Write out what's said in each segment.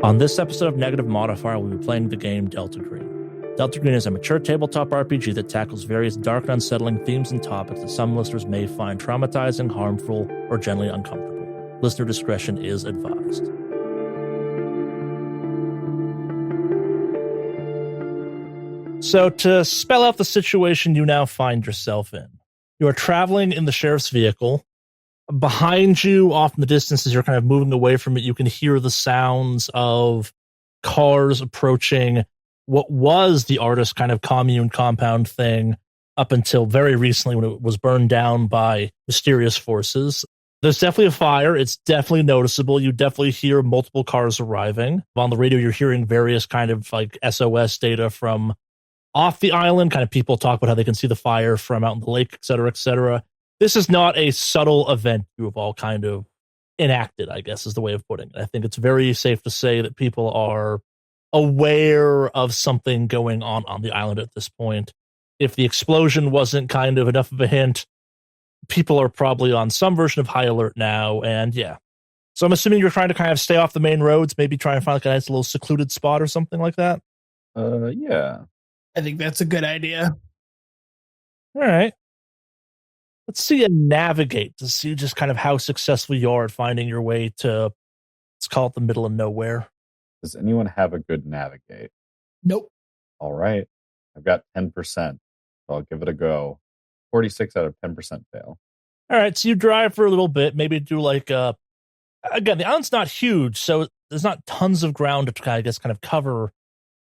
On this episode of Negative Modifier, we'll be playing the game deltagreen. Deltagreen is a mature tabletop RPG that tackles various dark and unsettling themes and topics that some listeners may find traumatizing, harmful, or generally uncomfortable. Listener discretion is advised. So, to spell out the situation you now find yourself in, you are traveling in the sheriff's vehicle. Behind you, off in the distance, as you're kind of moving away from it, you can hear the sounds of cars approaching what was the artist kind of commune compound thing up until very recently when it was burned down by mysterious forces. There's definitely a fire. It's definitely noticeable. You definitely hear multiple cars arriving. On the radio, you're hearing various kind of like SOS data from off the island, kind of people talk about how they can see the fire from out in the lake, et cetera, et cetera. This is not a subtle event you have all kind of enacted, I guess is the way of putting it. I think it's very safe to say that people are aware of something going on the island at this point. If the explosion wasn't kind of enough of a hint, people are probably on some version of high alert now, and yeah. So I'm assuming you're trying to kind of stay off the main roads, maybe try and find like a nice little secluded spot or something like that? Yeah. I think that's a good idea. All right. Let's see you navigate to see just kind of how successful you are at finding your way to, let's call it the middle of nowhere. Does anyone have a good navigate? Nope. All right. I've got 10%, so I'll give it a go. 46 out of 10% fail. All right, so you drive for a little bit, maybe do like again, the island's not huge, so there's not tons of ground to kind of cover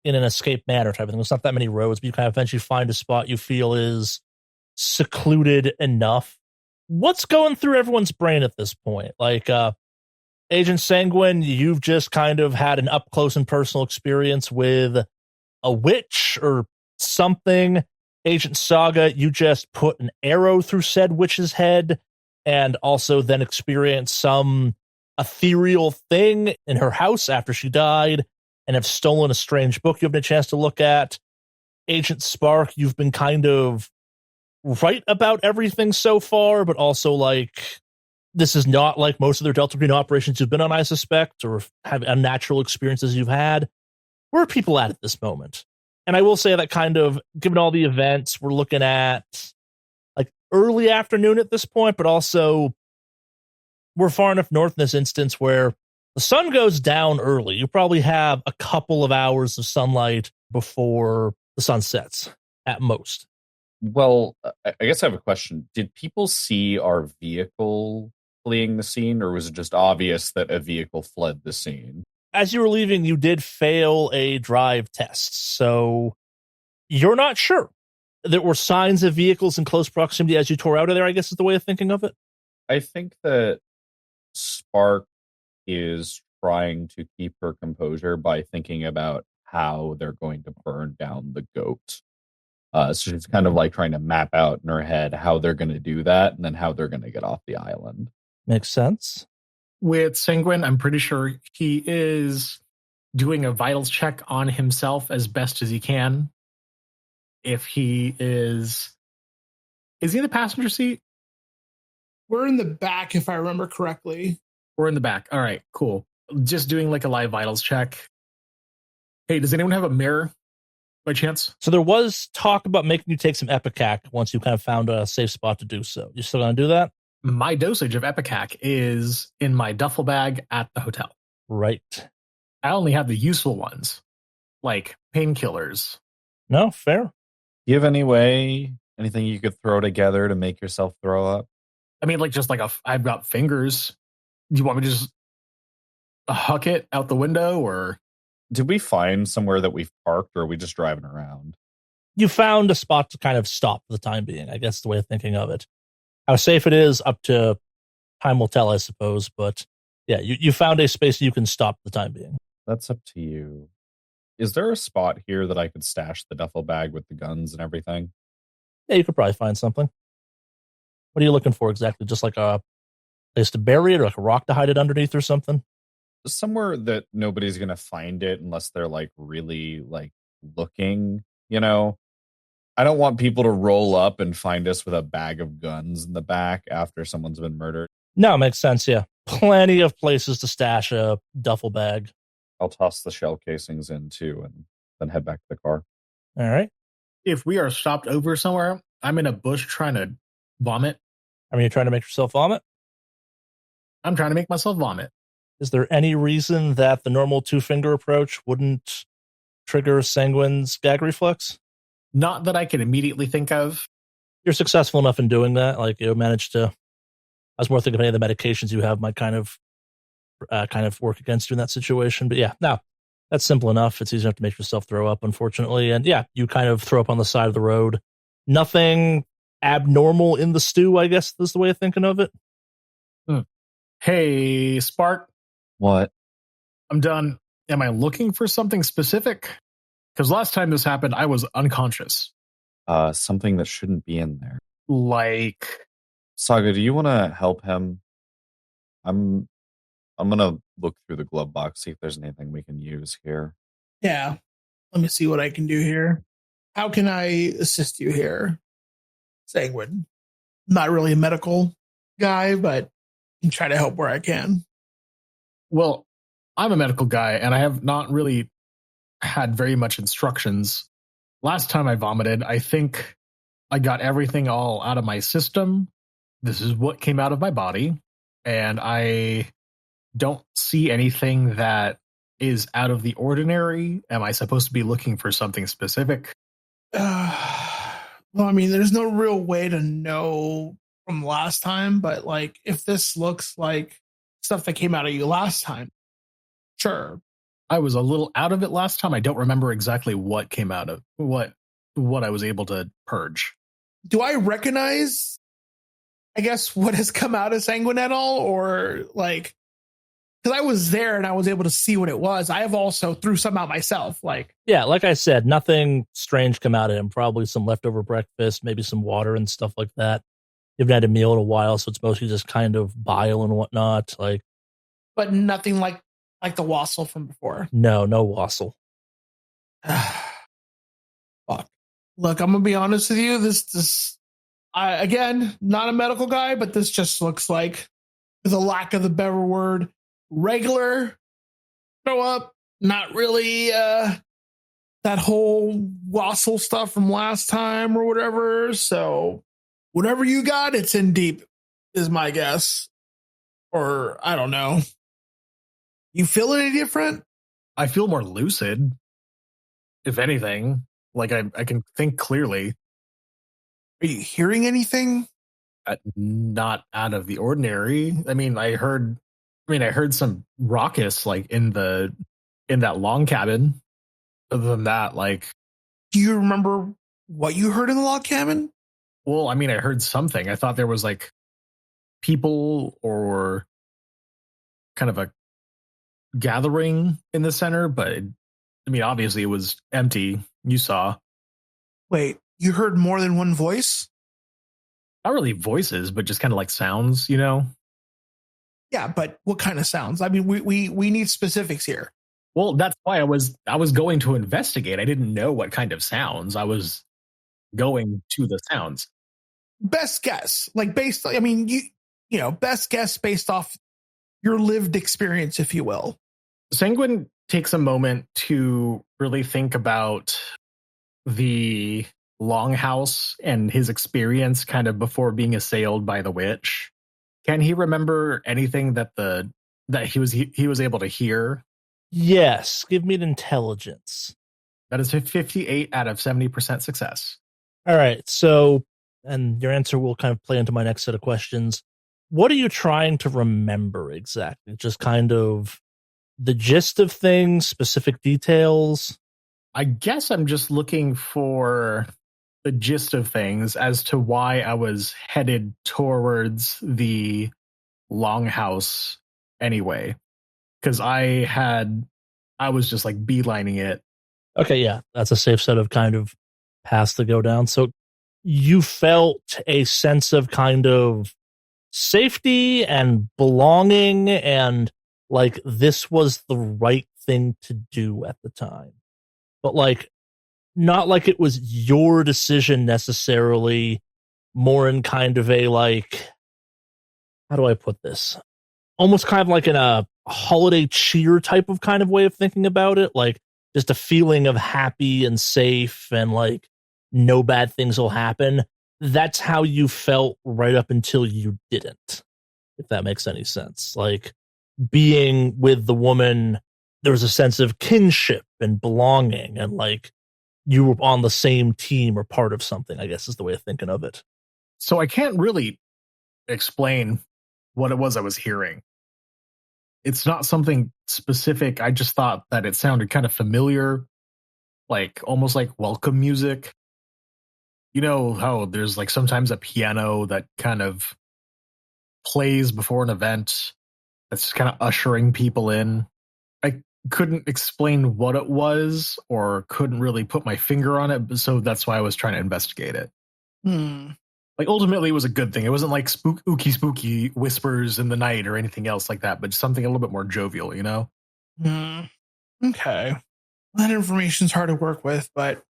in an escape manner type of thing. There's not that many roads, but you kind of eventually find a spot you feel is secluded enough. What's going through everyone's brain at this point? Like, Agent Sanguine, you've just kind of had an up close and personal experience with a witch or something. Agent Saga, you just put an arrow through said witch's head and also then experienced some ethereal thing in her house after she died and have stolen a strange book you haven't had a chance to look at. Agent Spark, you've been kind of right about everything so far, but also like this is not like most of their deltagreen operations you've been on, I suspect, or have unnatural experiences you've had. Where are people at this moment? And I will say that kind of, given all the events, we're looking at like early afternoon at this point, but also we're far enough north in this instance where the sun goes down early. You probably have a couple of hours of sunlight before the sun sets at most. Well, I guess I have a question. Did people see our vehicle fleeing the scene, or was it just obvious that a vehicle fled the scene? As you were leaving, you did fail a drive test, so you're not sure. There were signs of vehicles in close proximity as you tore out of there, I guess is the way of thinking of it. I think that Spark is trying to keep her composure by thinking about how they're going to burn down the goat. So she's kind of like trying to map out in her head how they're going to do that and then how they're going to get off the island. Makes sense. With Sanguine, I'm pretty sure he is doing a vitals check on himself as best as he can. If he is he in the passenger seat? We're in the back, if I remember correctly. We're in the back. All right, cool. Just doing like a live vitals check. Hey, does anyone have a mirror by chance? So there was talk about making you take some Epicac once you kind of found a safe spot to do so. You still going to do that? My dosage of Epicac is in my duffel bag at the hotel. Right. I only have the useful ones, like painkillers. No, fair. Do you have anything you could throw together to make yourself throw up? I mean, like just like I've got fingers. Do you want me to just huck it out the window, or did we find somewhere that we've parked, or are we just driving around? You found a spot to kind of stop for the time being, I guess is the way of thinking of it. How safe it is, up to time will tell, I suppose. But yeah, you found a space you can stop for the time being. That's up to you. Is there a spot here that I could stash the duffel bag with the guns and everything? Yeah, you could probably find something. What are you looking for exactly? Just like a place to bury it, or like a rock to hide it underneath or something? Somewhere that nobody's going to find it unless they're like really like looking, you know? I don't want people to roll up and find us with a bag of guns in the back after someone's been murdered. No, it makes sense, yeah. Plenty of places to stash a duffel bag. I'll toss the shell casings in too, and then head back to the car. All right. If we are stopped over somewhere, I'm in a bush trying to vomit. I mean, you're trying to make yourself vomit? I'm trying to make myself vomit. Is there any reason that the normal 2-finger approach wouldn't trigger Sanguine's gag reflex? Not that I can immediately think of. You're successful enough in doing that. Like, you managed to. I was more thinking of any of the medications you have might kind of work against you in that situation. But yeah, no, that's simple enough. It's easy enough to make yourself throw up, unfortunately. And yeah, you kind of throw up on the side of the road. Nothing abnormal in the stew, I guess is the way of thinking of it. Hey, Spark. What? I'm done. Am I looking for something specific? Because last time this happened, I was unconscious. Something that shouldn't be in there. Like, Saga, do you want to help him? I'm gonna look through the glove box, see if there's anything we can use here. Yeah. Let me see what I can do here. How can I assist you here, Sanguine? Not really a medical guy, but I can try to help where I can. well, I'm a medical guy, and I have not really had very much instructions. Last time I vomited, I think I got everything all out of my system. This is what came out of my body, and I don't see anything that is out of the ordinary. Am I supposed to be looking for something specific? Well, I mean, there's no real way to know from last time, but like if this looks like stuff that came out of you last time, sure. I was a little out of it last time. I don't remember exactly what came out of what I was able to purge. Do I recognize, I guess, what has come out of Sanguine at all? Or like, because I was there and I was able to see what it was. I have also threw some out myself. Like, Yeah, like I said, nothing strange come out of him. Probably some leftover breakfast, maybe some water and stuff like that. You haven't had a meal in a while, so it's mostly just kind of bile and whatnot. Like, but nothing like the wassail from before. no wassail. Fuck. Look, I'm gonna be honest with you. I again, not a medical guy, but this just looks like, with a lack of the better word, regular throw up. Not really that whole wassail stuff from last time or whatever. So whatever you got, it's in deep, is my guess. Or I don't know. You feel any different? I feel more lucid, if anything. Like I can think clearly. Are you hearing anything? Not out of the ordinary. I mean, I heard some raucous like in that long cabin. Other than that, like, Do you remember what you heard in the log cabin? well, I mean, I heard something. I thought there was like people or kind of a gathering in the center, but I mean, obviously it was empty. You saw. Wait, you heard more than one voice? Not really voices, but just kind of like sounds, you know? Yeah, but what kind of sounds? I mean, we need specifics here. Well, that's why I was going to investigate. I didn't know what kind of sounds. I was going to the sounds. Best guess, like based. I mean, you know, best guess based off your lived experience, if you will. Sanguine takes a moment to really think about the longhouse and his experience kind of before being assailed by the witch. Can he remember anything that he was able to hear? Yes, give me an intelligence. That is a 58 out of 70% success. All right, so, and your answer will kind of play into my next set of questions. What are you trying to remember exactly? Just kind of the gist of things, specific details? I guess I'm just looking for the gist of things as to why I was headed towards the longhouse anyway. Because I was just like beelining it. Okay, yeah, that's a safe set of kind of paths to go down. So you felt a sense of kind of safety and belonging, and like this was the right thing to do at the time. But like, not like it was your decision necessarily, more in kind of a like, how do I put this? Almost kind of like in a holiday cheer type of kind of way of thinking about it. Like just a feeling of happy and safe and like no bad things will happen. That's how you felt right up until you didn't, if that makes any sense. Like being with the woman, there was a sense of kinship and belonging and like you were on the same team or part of something, I guess is the way of thinking of it. So I can't really explain what it was I was hearing. It's not something specific. I just thought that it sounded kind of familiar, like almost like welcome music. You know how there's like sometimes a piano that kind of plays before an event that's just kind of ushering people in. I couldn't explain what it was or couldn't really put my finger on it, so that's why I was trying to investigate it. Like ultimately it was a good thing. It wasn't like spooky whispers in the night or anything else like that, but something a little bit more jovial, you know? Okay. That information's hard to work with, but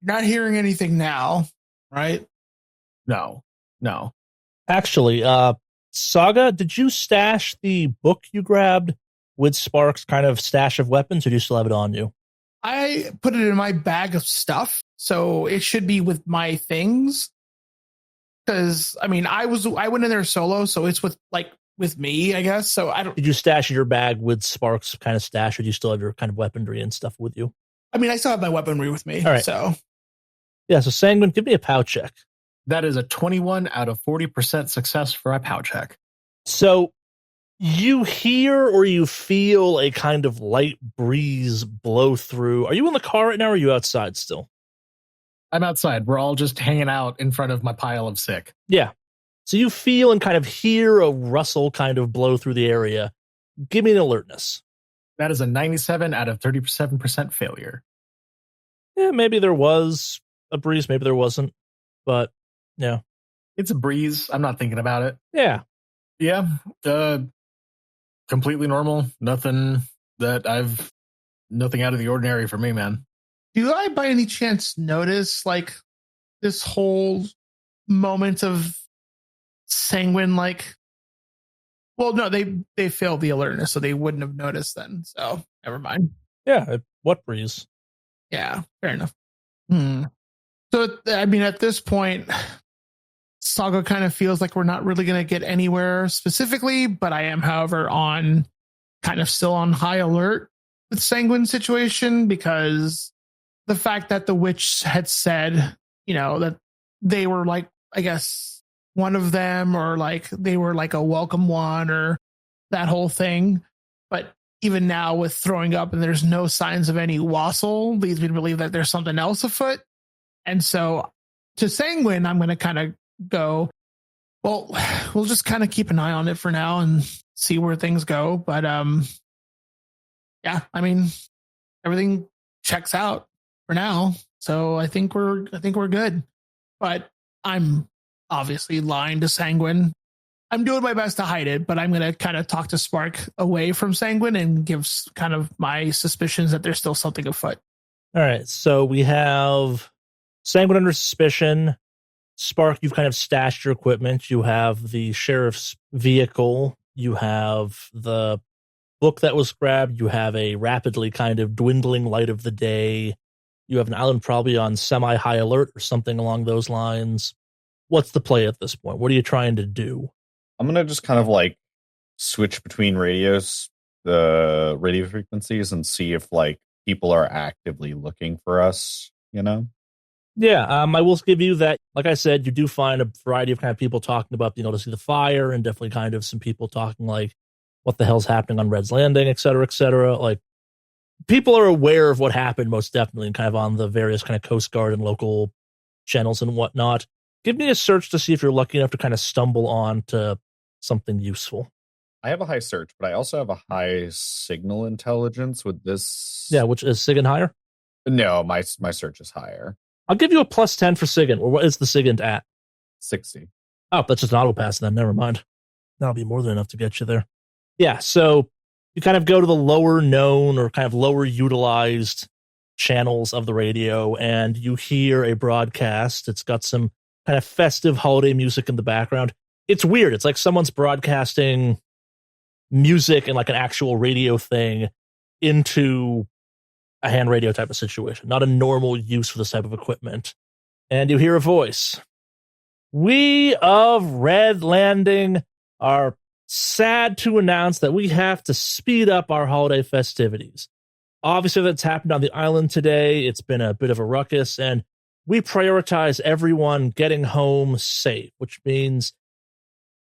you're not hearing anything now, right? No. Actually, Saga, did you stash the book you grabbed with Spark's kind of stash of weapons, or do you still have it on you? I put it in my bag of stuff, so it should be with my things. Because I mean, I went in there solo, so it's with me, I guess. So I don't. Did you stash your bag with Spark's kind of stash, or do you still have your kind of weaponry and stuff with you? I mean, I still have my weaponry with me. All right. So yeah. So Sanguine, give me a POW check. That is a 21 out of 40% success for a POW check. So you hear or you feel a kind of light breeze blow through. Are you in the car right now, or are you outside still? I'm outside. We're all just hanging out in front of my pile of sick. Yeah. So you feel and kind of hear a rustle kind of blow through the area. Give me an alertness. That is a 97 out of 37% failure. Yeah, maybe there was a breeze, maybe there wasn't. But, yeah. It's a breeze. I'm not thinking about it. Yeah. Yeah. Completely normal. Nothing out of the ordinary for me, man. do I by any chance notice like this whole moment of sanguine well, no, they failed the alertness, so they wouldn't have noticed then. So never mind. Yeah, what breeze? Yeah, fair enough. So I mean, at this point, Saga kind of feels like we're not really going to get anywhere specifically, but I am, however, still on high alert with Sanguine situation, because the fact that the witch had said, that they were I guess one of them, or they were a welcome one, or that whole thing. But even now with throwing up and there's no signs of any wassail, leads me to believe that there's something else afoot. And so to Sanguine, I'm going to kind of go, well, we'll just kind of keep an eye on it for now and see where things go. But yeah, I mean, everything checks out for now. So I think we're good. But I'm obviously lying to Sanguine. I'm doing my best to hide it, but I'm going to kind of talk to Spark away from Sanguine and give kind of my suspicions that there's still something afoot. All right. So we have Sanguine under suspicion. Spark, you've kind of stashed your equipment. You have the sheriff's vehicle. You have the book that was grabbed. You have a rapidly kind of dwindling light of the day. You have an island probably on semi-high alert or something along those lines. What's the play at this point? What are you trying to do? I'm going to just kind of switch between the radio frequencies, and see if people are actively looking for us, Yeah, I will give you that. Like I said, you do find a variety of kind of people talking about, to see the fire, and definitely kind of some people talking what the hell's happening on Red's Landing, et cetera, et cetera. People are aware of what happened, most definitely, and kind of on the various kind of Coast Guard and local channels and whatnot. Give me a search to see if you're lucky enough to kind of stumble on to something useful. I have a high search, but I also have a high signal intelligence with this. Yeah, which is SIGINT higher? No, my search is higher. I'll give you a plus 10 for SIGINT. Or what is the SIGINT at? 60. Oh, that's just an auto pass then. Never mind. That'll be more than enough to get you there. Yeah, so you kind of go to the lower known or kind of lower utilized channels of the radio, and you hear a broadcast. It's got some kind of festive holiday music in the background. It's weird. It's like someone's broadcasting music and like an actual radio thing into a hand radio type of situation, not a normal use for this type of equipment. And you hear a voice. We of Red Landing are sad to announce that we have to speed up our holiday festivities. Obviously, that's happened on the island today. It's been a bit of a ruckus, and we prioritize everyone getting home safe, which means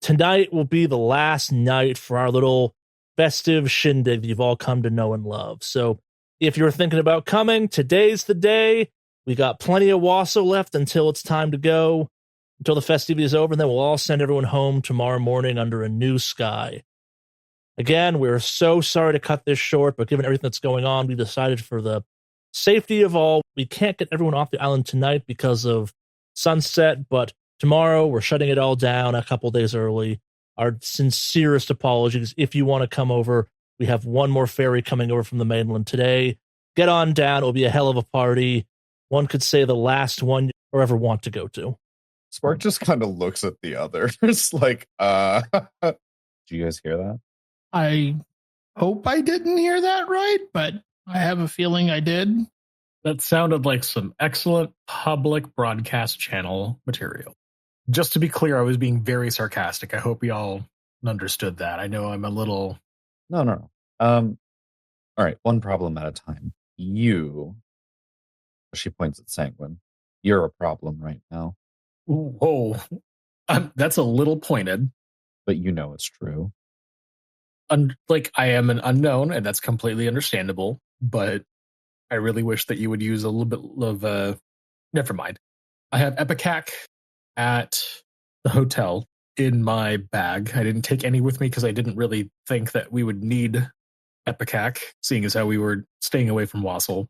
tonight will be the last night for our little festive shindig that you've all come to know and love. So if you're thinking about coming, today's the day. We got plenty of Wasso left until it's time to go, until the festivity is over, and then we'll all send everyone home tomorrow morning under a new sky. Again, we're so sorry to cut this short, but given everything that's going on, we decided for the safety of all, we can't get everyone off the island tonight because of sunset, but tomorrow we're shutting it all down a couple days early. Our sincerest apologies. If you want to come over, we have one more ferry coming over from the mainland today. Get on down. It'll be a hell of a party. One could say the last one you ever want to go to. Spark just kind of looks at the others like, do you guys hear that? I hope I didn't hear that right, but I have a feeling I did. That sounded like some excellent public broadcast channel material. Just to be clear, I was being very sarcastic. I hope y'all understood that. I know I'm a little... No. All right, one problem at a time. She points at Sanguine. You're a problem right now. Whoa. That's a little pointed. But you know it's true. I am an unknown, and that's completely understandable, but I really wish that you would use a little bit of... never mind. I have Epicac at the hotel in my bag. I didn't take any with me because I didn't really think that we would need Epicac, seeing as how we were staying away from Wassel.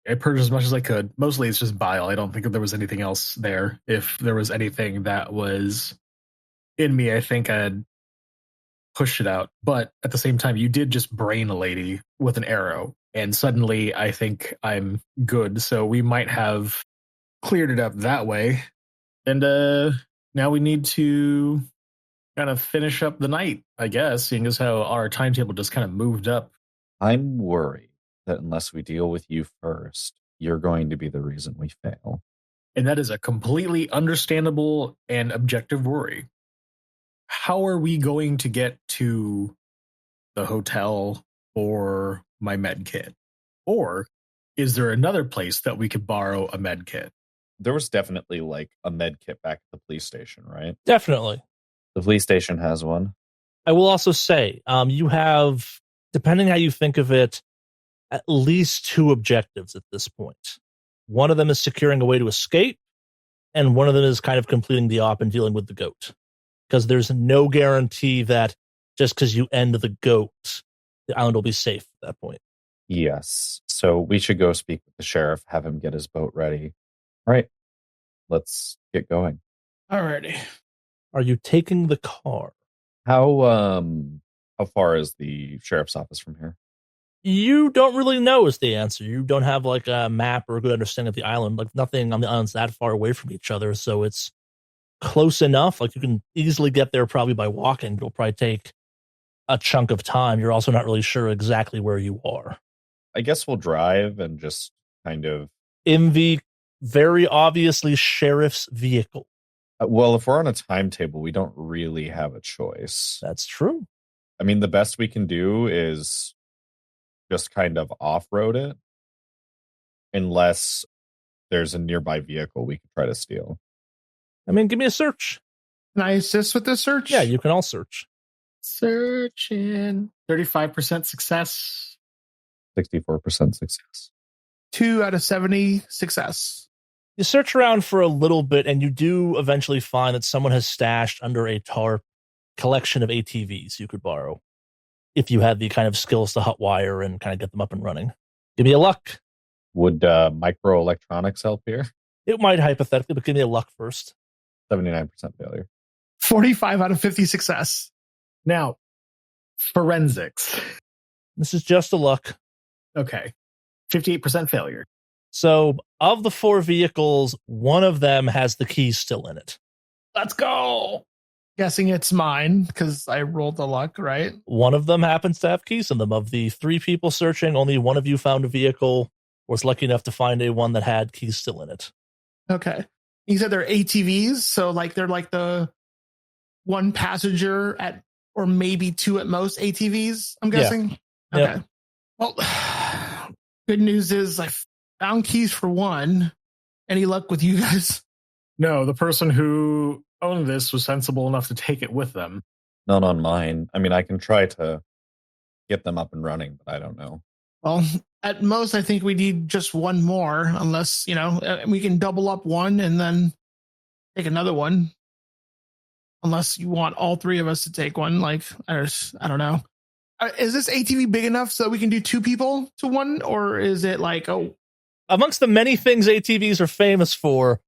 I purged as much as I could. Mostly it's just bile. I don't think that there was anything else there. If there was anything that was in me, I think I'd pushed it out. But at the same time, you did just brain a lady with an arrow, and suddenly I think I'm good. So we might have cleared it up that way. And now we need to kind of finish up the night, I guess, seeing as how our timetable just kind of moved up. I'm worried that unless we deal with you first, you're going to be the reason we fail. And that is a completely understandable and objective worry. How are we going to get to the hotel or my med kit? Or is there another place that we could borrow a med kit? There was definitely like a med kit back at the police station, right? Definitely. The police station has one. I will also say, you have, depending how you think of it, at least two objectives at this point. One of them is securing a way to escape, and one of them is kind of completing the op and dealing with the goat. Because there's no guarantee that just because you end the goat, the island will be safe at that point. Yes. So we should go speak with the sheriff, have him get his boat ready. All right. Let's get going. Alrighty. Are you taking the car? How far is the sheriff's office from here? You don't really know is the answer. You don't have like a map or a good understanding of the island. Like nothing on the island's that far away from each other. So it's close enough. Like you can easily get there probably by walking. It'll probably take a chunk of time. You're also not really sure exactly where you are. I guess we'll drive and just kind of... in the very obviously sheriff's vehicle. Well, if we're on a timetable, we don't really have a choice. That's true. I mean, the best we can do is just kind of off-road it, unless there's a nearby vehicle we could try to steal. I mean, give me a search. Can I assist with this search? Yeah, you can all search. Searching. 35% success. 64% success. 2 out of 70 success. You search around for a little bit, and you do eventually find that someone has stashed under a tarp collection of ATVs you could borrow if you had the kind of skills to hotwire and kind of get them up and running. Give me a luck. Would microelectronics help here? It might hypothetically, but give me a luck first. 79% failure. 45 out of 50 success. Now, forensics. This is just a luck. Okay. 58% failure. So, of the 4 vehicles, one of them has the keys still in it. Let's go. Guessing it's mine because I rolled the luck, right? One of them happens to have keys in them. Of the 3 people searching, only one of you found a vehicle, was lucky enough to find a one that had keys still in it. Okay. You said they're ATVs, so like they're like the one passenger at, or maybe 2 at most ATVs, I'm guessing. Yeah. Okay. Yep. Well, good news is I found keys for one. Any luck with you guys? No, the person who owned this was sensible enough to take it with them. Not on mine. I mean, I can try to get them up and running, but I don't know. Well, at most, I think we need just one more, unless, we can double up one and then take another one. Unless you want all 3 of us to take one. Like, I don't know. Is this ATV big enough so we can do 2 people to one? Or is it like, Amongst the many things ATVs are famous for,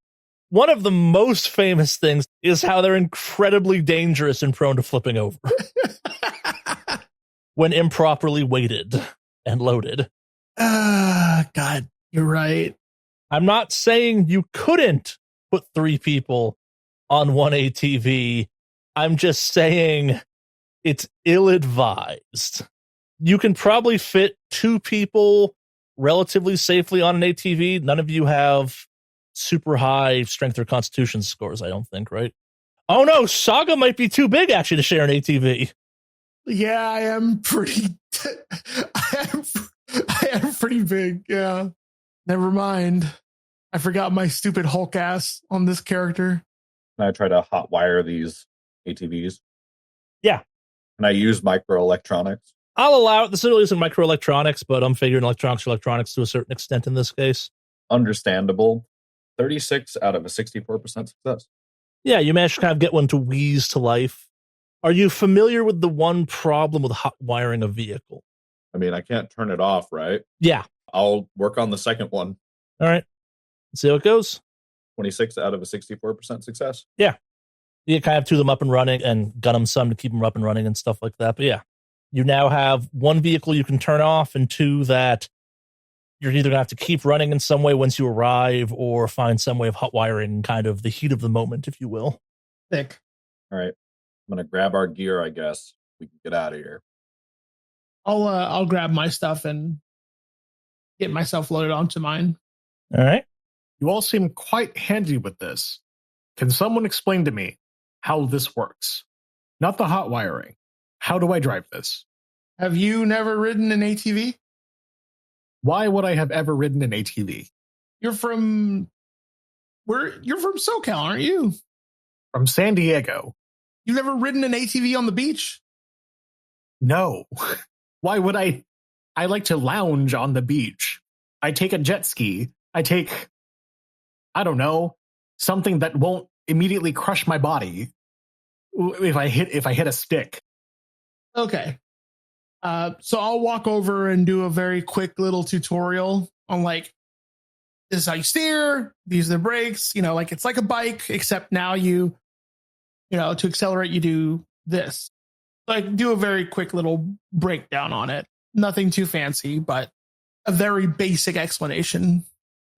one of the most famous things is how they're incredibly dangerous and prone to flipping over when improperly weighted and loaded. God, you're right. I'm not saying you couldn't put 3 people on one ATV. I'm just saying it's ill-advised. You can probably fit 2 people relatively safely on an ATV. None of you have super high strength or constitution scores, I don't think, right? Oh no, Saga might be too big actually to share an ATV. Yeah, I am pretty I am pretty big, yeah. Never mind. I forgot my stupid Hulk ass on this character. Can I try to hotwire these ATVs? Yeah. Can I use microelectronics? I'll allow it. This really isn't microelectronics, but I'm figuring electronics are electronics to a certain extent in this case. Understandable. 36 out of a 64% success. Yeah, you managed to kind of get one to wheeze to life. Are you familiar with the one problem with hot wiring a vehicle? I mean, I can't turn it off, right? Yeah. I'll work on the second one. All right. Let's see how it goes. 26 out of a 64% success. Yeah. You kind of have 2 of them up and running and gun them some to keep them up and running and stuff like that. But yeah, you now have 1 vehicle you can turn off and 2 that you're either going to have to keep running in some way once you arrive or find some way of hot wiring kind of the heat of the moment, if you will. Thick. All right. I'm going to grab our gear, I guess. We can get out of here. I'll grab my stuff and get myself loaded onto mine. All right. You all seem quite handy with this. Can someone explain to me how this works? Not the hot wiring. How do I drive this? Have you never ridden an ATV? Why would I have ever ridden an ATV? You're from SoCal, aren't you? From San Diego. You've never ridden an ATV on the beach? No. Why would I? I like to lounge on the beach. I take a jet ski. I take, I don't know, something that won't immediately crush my body if I hit a stick. Okay. So I'll walk over and do a very quick little tutorial on like, this is how you steer, these are the brakes, like it's like a bike, except now to accelerate, you do this. So I do a very quick little breakdown on it. Nothing too fancy, but a very basic explanation.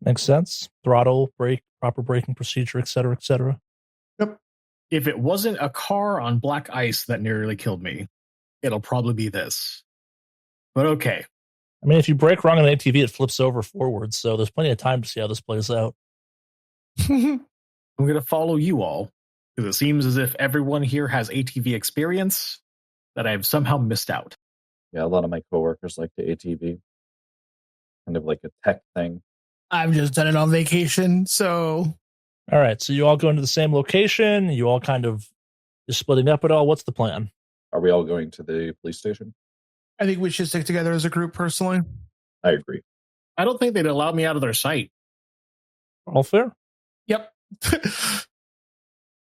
Makes sense. Throttle, brake, proper braking procedure, et cetera, et cetera. Yep. If it wasn't a car on black ice that nearly killed me, it'll probably be this. But okay. I mean, if you brake wrong on an ATV, it flips over forward, so there's plenty of time to see how this plays out. I'm going to follow you all, because it seems as if everyone here has ATV experience that I've somehow missed out. Yeah, a lot of my coworkers like the ATV. Kind of like a tech thing. I've just done it on vacation, so... All right, so you all go into the same location. You all kind of just splitting up at all. What's the plan? Are we all going to the police station? I think we should stick together as a group, personally. I agree. I don't think they'd allow me out of their sight. All fair. Yep.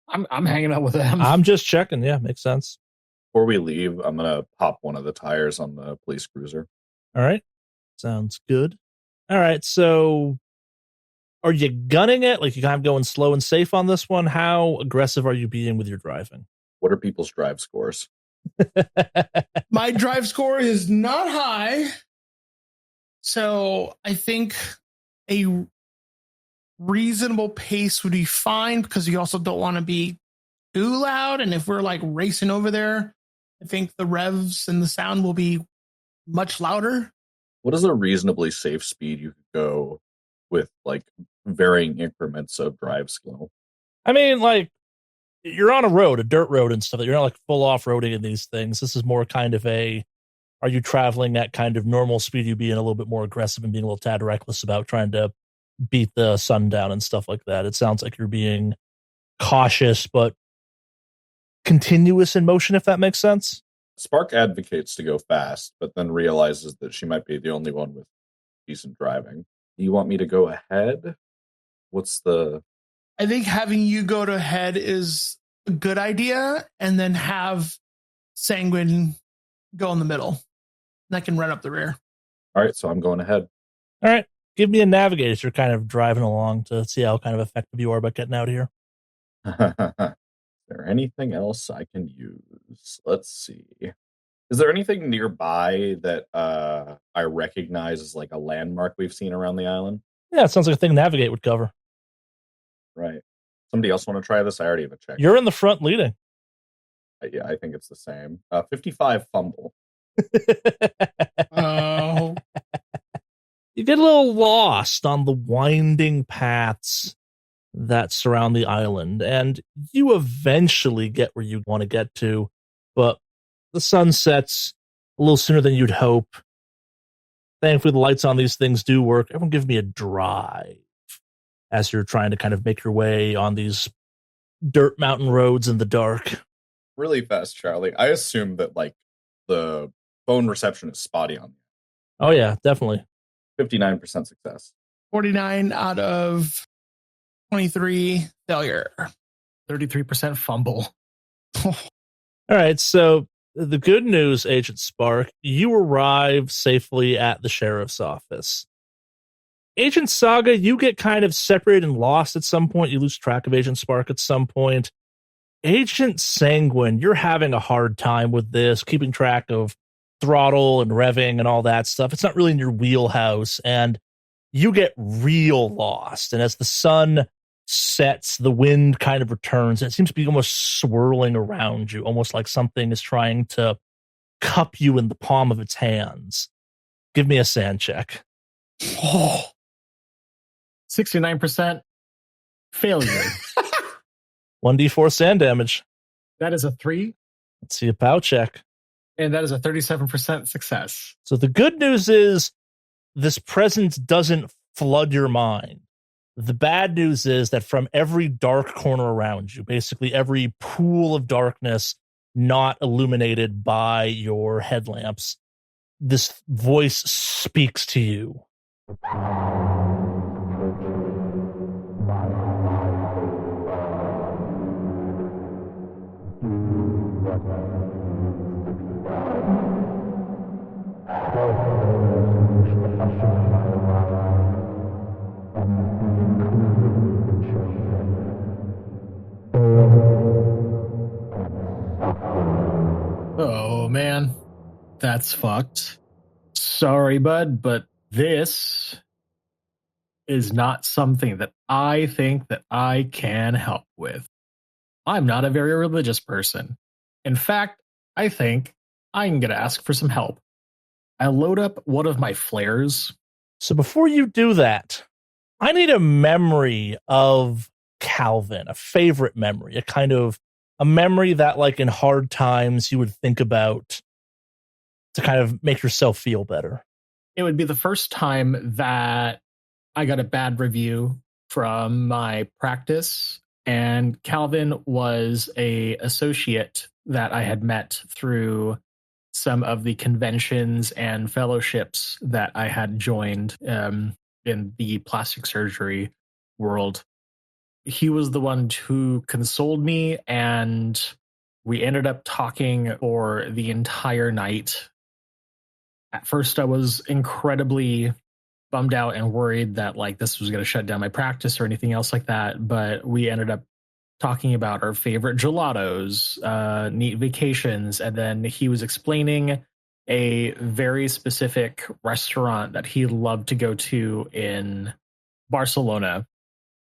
I'm hanging out with them. I'm just checking. Yeah, makes sense. Before we leave, I'm going to pop one of the tires on the police cruiser. All right. Sounds good. All right, so are you gunning it? Like you kind of going slow and safe on this one? How aggressive are you being with your driving? What are people's drive scores? My drive score is not high. So I think a reasonable pace would be fine because you also don't want to be too loud. And if we're like racing over there, I think the revs and the sound will be much louder. What is a reasonably safe speed you could go with like varying increments of drive skill? I mean, like, you're on a road, a dirt road and stuff. You're not like full off-roading in these things. This is more kind of are you traveling at kind of normal speed, you being a little bit more aggressive and being a little tad reckless about trying to beat the sun down and stuff like that. It sounds like you're being cautious but continuous in motion, if that makes sense. Spark advocates to go fast, but then realizes that she might be the only one with decent driving. Do you want me to go ahead? I think having you go to head is a good idea, and then have Sanguine go in the middle. And I can run up the rear. All right, so I'm going ahead. All right. Give me a navigator as you're kind of driving along to see how kind of effective you are about getting out of here. Is there anything else I can use? Let's see. Is there anything nearby that I recognize as like a landmark we've seen around the island? Yeah, it sounds like a thing Navigate would cover. Right. Somebody else want to try this? I already have a check. You're in the front leading. Yeah, I think it's the same. 55 fumble. Oh. You get a little lost on the winding paths that surround the island, and you eventually get where you want to get to, but the sun sets a little sooner than you'd hope. Thankfully, the lights on these things do work. Everyone give me a drive as you're trying to kind of make your way on these dirt mountain roads in the dark. Really fast, Charlie. I assume that like the phone reception is spotty on. Oh yeah, definitely. 59% success. 49 out of 23 failure. 33% fumble. All right, so the good news, Agent Spark, you arrive safely at the sheriff's office. Agent Saga, you get kind of separated and lost at some point. You lose track of Agent Spark at some point. Agent Sanguine, you're having a hard time with this, keeping track of throttle and revving and all that stuff. It's not really in your wheelhouse, and you get real lost. And as the sun sets, the wind kind of returns, and it seems to be almost swirling around you, almost like something is trying to cup you in the palm of its hands. Give me a sand check. Oh. 69% failure. 1d4 sand damage. That is a 3. Let's see a POW check. And that is a 37% success. So the good news is this presence doesn't flood your mind. The bad news is that from every dark corner around you, basically every pool of darkness not illuminated by your headlamps, this voice speaks to you. Oh, man. That's fucked. Sorry, bud, but this is not something that I think that I can help with. I'm not a very religious person. In fact, I think I'm going to ask for some help. I load up one of my flares. So before you do that, I need a memory of Calvin, a favorite memory, a memory that, like, in hard times you would think about to kind of make yourself feel better. It would be the first time that I got a bad review from my practice, and Calvin was an associate that I had met through some of the conventions and fellowships that I had joined in the plastic surgery world. He was the one who consoled me, and we ended up talking for the entire night. At first, I was incredibly bummed out and worried that like this was going to shut down my practice or anything else like that. But we ended up talking about our favorite gelatos, neat vacations, and then he was explaining a very specific restaurant that he loved to go to in Barcelona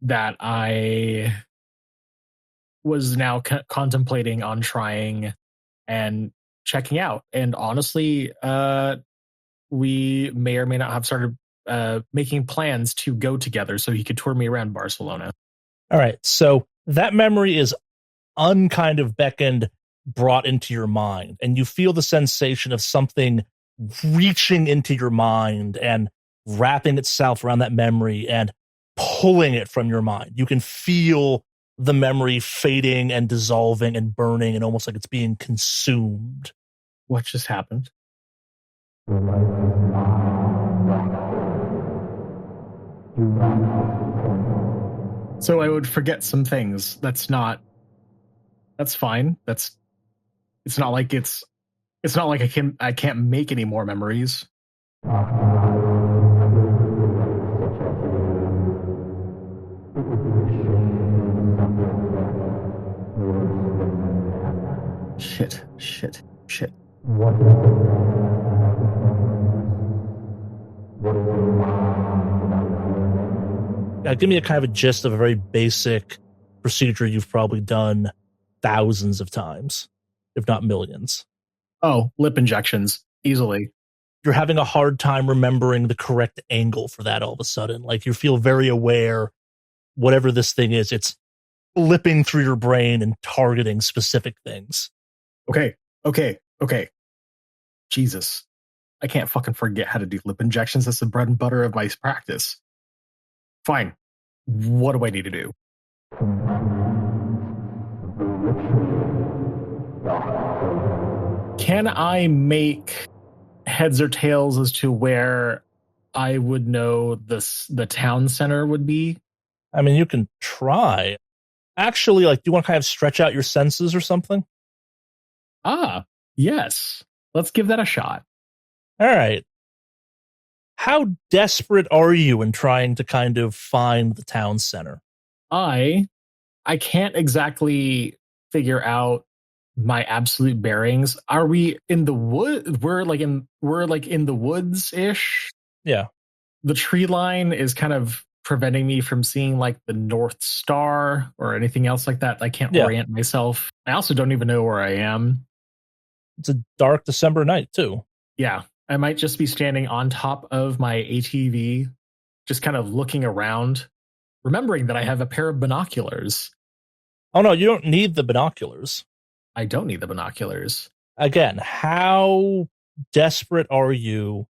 that I was now contemplating on trying and checking out. And honestly, we may or may not have started making plans to go together so he could tour me around Barcelona. All right. So that memory is unkind of beckoned, brought into your mind, and you feel the sensation of something reaching into your mind and wrapping itself around that memory and pulling it from your mind. You can feel the memory fading and dissolving and burning and almost like it's being consumed. What just happened? So I would forget some things. That's fine. It's not like I can't make any more memories. Shit. Give me a kind of a gist of a very basic procedure you've probably done thousands of times, if not millions. Oh, lip injections, easily. You're having a hard time remembering the correct angle for that all of a sudden. Like you feel very aware, whatever this thing is, it's flipping through your brain and targeting specific things. Okay. Jesus. I can't fucking forget how to do lip injections. That's the bread and butter of my practice. Fine. What do I need to do? Can I make heads or tails as to where I would know the town center would be? I mean, you can try. Actually, like, do you want to kind of stretch out your senses or something? Ah, yes. Let's give that a shot. All right. How desperate are you in trying to kind of find the town center? I can't exactly figure out my absolute bearings. Are we in the wood? We're like in the woods ish. Yeah. The tree line is kind of preventing me from seeing like the North Star or anything else like that. I can't orient myself. I also don't even know where I am. It's a dark December night too. Yeah. I might just be standing on top of my ATV, just kind of looking around, remembering that I have a pair of binoculars. Oh, no, you don't need the binoculars. I don't need the binoculars. Again, how desperate are you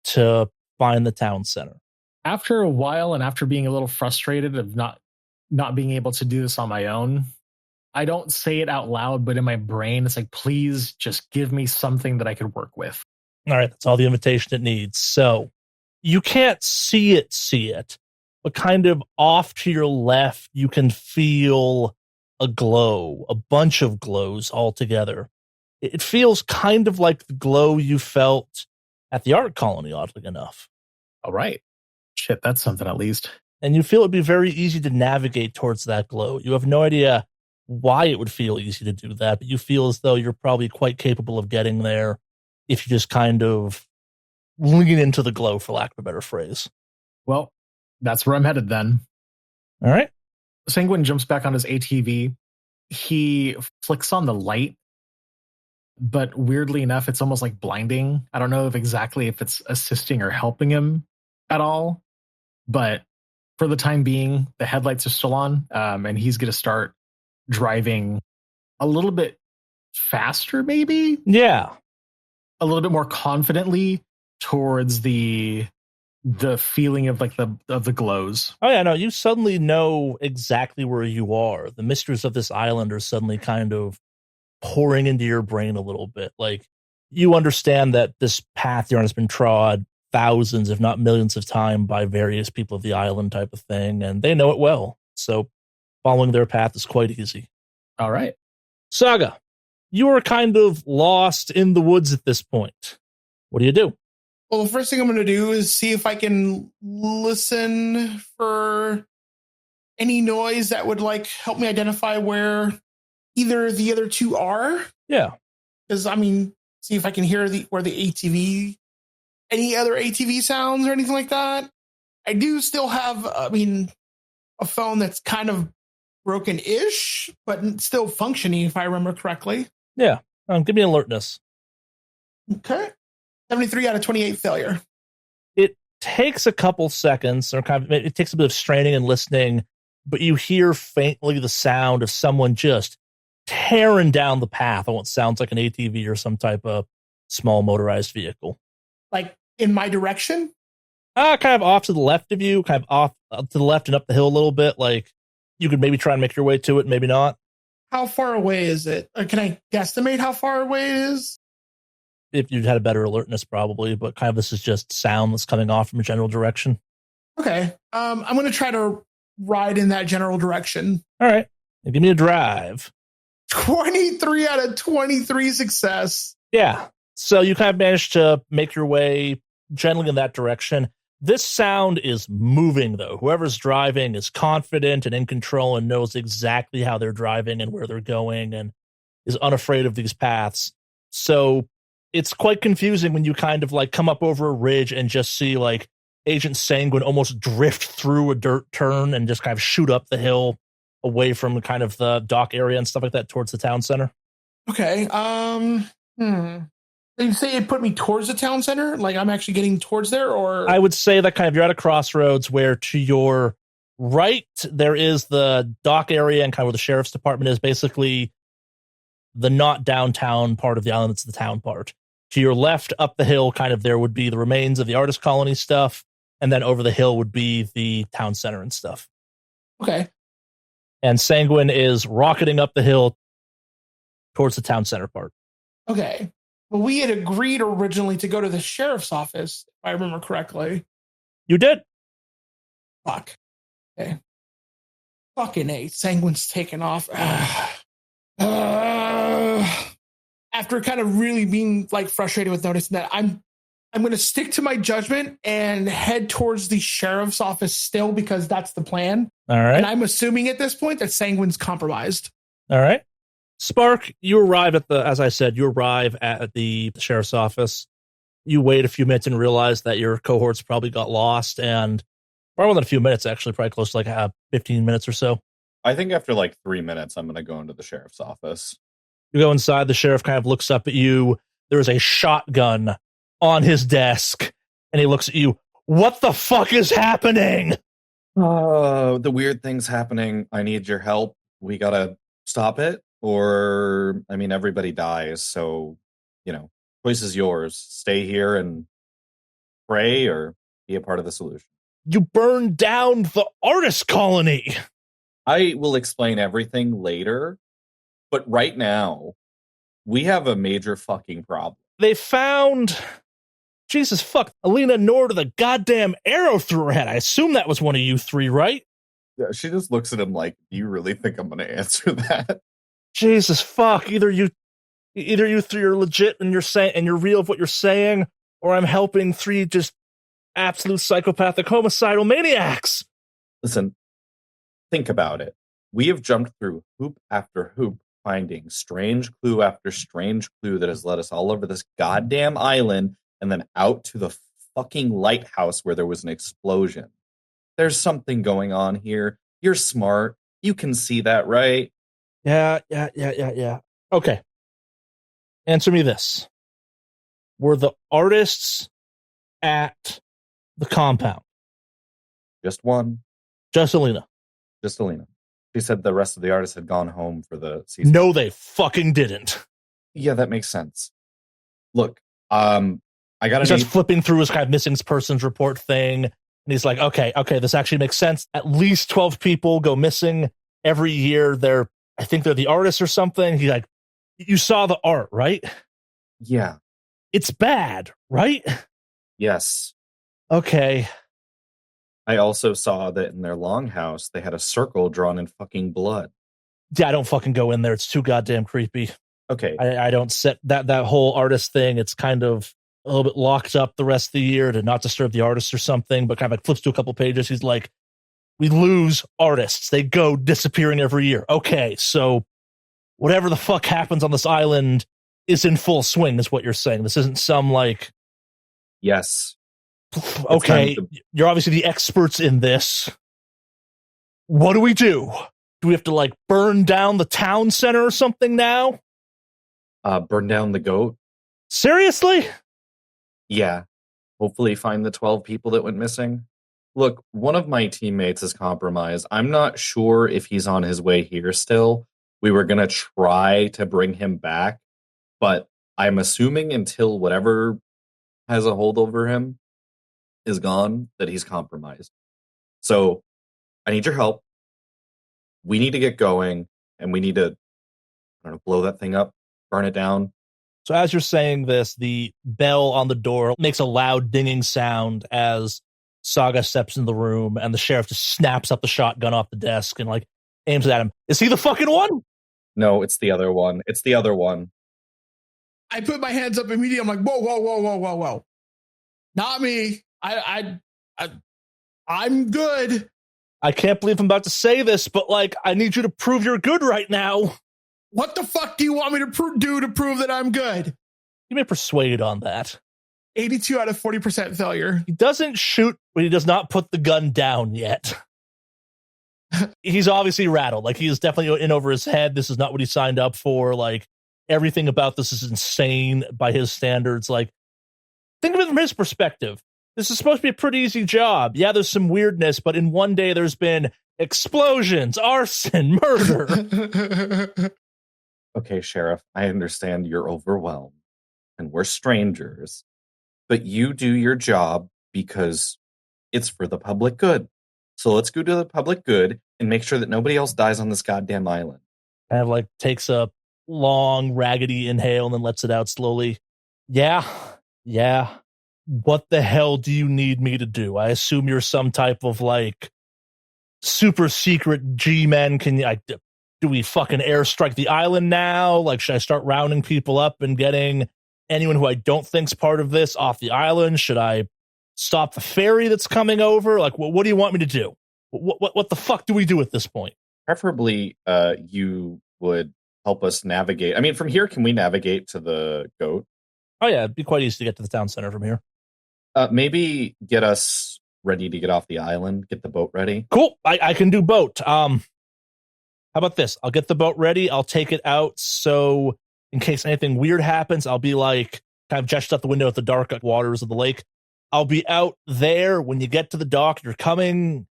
to find the town center? After a while, and after being a little frustrated of not being able to do this on my own, I don't say it out loud, but in my brain, it's like, please just give me something that I could work with. All right, that's all the invitation it needs. So you can't see it, but kind of off to your left, you can feel a glow, a bunch of glows all together. It feels kind of like the glow you felt at the art colony, oddly enough. All right. Shit, that's something at least. And you feel it'd be very easy to navigate towards that glow. You have no idea why it would feel easy to do that, but you feel as though you're probably quite capable of getting there if you just kind of lean into the glow, for lack of a better phrase. Well, that's where I'm headed then. All right. Sanguine jumps back on his ATV. He flicks on the light, but weirdly enough, it's almost like blinding. I don't know if it's assisting or helping him at all, but for the time being, the headlights are still on, and he's going to start driving a little bit faster, maybe? Yeah. A little bit more confidently towards the feeling of like the glows. Oh yeah, no, you suddenly know exactly where you are. The mysteries of this island are suddenly kind of pouring into your brain a little bit. Like, you understand that this path you're on has been trod thousands, if not millions of times by various people of the island type of thing, and they know it well. So following their path is quite easy. All right. Saga, you are kind of lost in the woods at this point. What do you do? Well, the first thing I'm going to do is see if I can listen for any noise that would like help me identify where either the other two are. Yeah. Because, I mean, see if I can hear where the ATV, any other ATV sounds or anything like that. I do still have, a phone that's kind of broken-ish, but still functioning, if I remember correctly. Yeah. Give me alertness. Okay. 73 out of 28 failure. It takes a couple seconds, or it takes a bit of straining and listening, but you hear faintly the sound of someone just tearing down the path on what sounds like an ATV or some type of small motorized vehicle. Like in my direction? Kind of off to the left of you, kind of off to the left and up the hill a little bit. Like you could maybe try and make your way to it, maybe not. How far away is it? Or can I guesstimate how far away it is? If you'd had a better alertness, probably, but kind of this is just sound that's coming off from a general direction. Okay. I'm going to try to ride in that general direction. All right. Now give me a drive. 23 out of 23 success. Yeah. So you kind of managed to make your way gently in that direction. This sound is moving, though. Whoever's driving is confident and in control and knows exactly how they're driving and where they're going and is unafraid of these paths. So it's quite confusing when you kind of like come up over a ridge and just see like Agent Sanguine almost drift through a dirt turn and just kind of shoot up the hill away from kind of the dock area and stuff like that towards the town center. Okay. You say it put me towards the town center? Like I'm actually getting towards there, or I would say that kind of you're at a crossroads where to your right there is the dock area and kind of where the sheriff's department is, basically the not downtown part of the island, it's the town part. To your left up the hill, kind of there would be the remains of the artist colony stuff, and then over the hill would be the town center and stuff. Okay. And Sanguine is rocketing up the hill towards the town center part. Okay. Well, we had agreed originally to go to the sheriff's office, if I remember correctly. You did. Fuck. Okay. Fucking A. Sanguine's taken off. After kind of really being like frustrated with noticing that, I'm going to stick to my judgment and head towards the sheriff's office still, because that's the plan. All right. And I'm assuming at this point that Sanguine's compromised. All right. Spark, you arrive at as I said, you arrive at the sheriff's office. You wait a few minutes and realize that your cohorts probably got lost, and probably more than a few minutes, actually, probably close to like 15 minutes or so. I think after like 3 minutes, I'm going to go into the sheriff's office. You go inside, the sheriff kind of looks up at you. There is a shotgun on his desk, and he looks at you. What the fuck is happening? The weird thing's happening. I need your help. We got to stop it. Or, I mean, everybody dies, so, choice is yours. Stay here and pray or be a part of the solution. You burned down the artist colony. I will explain everything later, but right now, we have a major fucking problem. They found... Jesus fuck, Alina Nord with a goddamn arrow through her head. I assume that was one of you three, right? Yeah, she just looks at him like, do you really think I'm going to answer that? Jesus fuck! Either you three are legit and you're saying and you're real of what you're saying, or I'm helping three just absolute psychopathic homicidal maniacs. Listen, think about it. We have jumped through hoop after hoop, finding strange clue after strange clue that has led us all over this goddamn island and then out to the fucking lighthouse where there was an explosion. There's something going on here. You're smart. You can see that, right? Yeah. Okay. Answer me this. Were the artists at the compound? Just one. Just Alina. Just Alina. She said the rest of the artists had gone home for the season. No, they fucking didn't. Yeah, that makes sense. Look, I got to... He starts flipping through his kind of missing persons report thing, and he's like, okay, this actually makes sense. At least 12 people go missing every year. I think they're the artists or something. He's like, you saw the art, right? Yeah. It's bad, right? Yes. Okay. I also saw that in their longhouse, they had a circle drawn in fucking blood. Yeah, I don't fucking go in there. It's too goddamn creepy. Okay. I don't set that whole artist thing. It's kind of a little bit locked up the rest of the year to not disturb the artists or something, but kind of like flips to a couple pages. He's like, we lose artists. They go disappearing every year. Okay, so whatever the fuck happens on this island is in full swing, is what you're saying. This isn't some like... Yes. Okay, you're obviously the experts in this. What do we do? Do we have to like burn down the town center or something now? Burn down the goat? Seriously? Yeah. Hopefully find the 12 people that went missing. Look, one of my teammates is compromised. I'm not sure if he's on his way here still. We were going to try to bring him back, but I'm assuming until whatever has a hold over him is gone, that he's compromised. So I need your help. We need to get going, and we need to, I don't know, blow that thing up, burn it down. So as you're saying this, the bell on the door makes a loud dinging sound as Saga steps in the room, and the sheriff just snaps up the shotgun off the desk and like aims it at him. Is he the fucking one? No, it's the other one. It's the other one. I put my hands up immediately. I'm like, whoa, whoa, whoa, whoa, whoa, whoa. Not me. I'm good. I can't believe I'm about to say this, but like, I need you to prove you're good right now. What the fuck do you want me to do to prove that I'm good? You may persuade on that. 82 out of 40% failure. He doesn't shoot, but he does not put the gun down yet. He's obviously rattled. Like, he is definitely in over his head. This is not what he signed up for. Like, everything about this is insane by his standards. Like, think of it from his perspective. This is supposed to be a pretty easy job. Yeah, there's some weirdness, but in one day there's been explosions, arson, murder. Okay, Sheriff, I understand you're overwhelmed, and we're strangers, but you do your job because it's for the public good. So let's go to the public good and make sure that nobody else dies on this goddamn island. Kind of like takes a long, raggedy inhale and then lets it out slowly. Yeah. What the hell do you need me to do? I assume you're some type of like super secret G-men. Do we fucking airstrike the island now? Like, should I start rounding people up and getting anyone who I don't think's part of this off the island? Should I stop the ferry that's coming over? Like, what do you want me to do? What the fuck do we do at this point? Preferably, you would help us navigate. I mean, from here, can we navigate to the goat? Oh yeah, it'd be quite easy to get to the town center from here. Maybe get us ready to get off the island, get the boat ready. Cool, I can do boat. How about this? I'll get the boat ready. I'll take it out. So in case anything weird happens, I'll be like kind of gesture out the window at the dark waters of the lake. I'll be out there when you get to the dock. You're coming,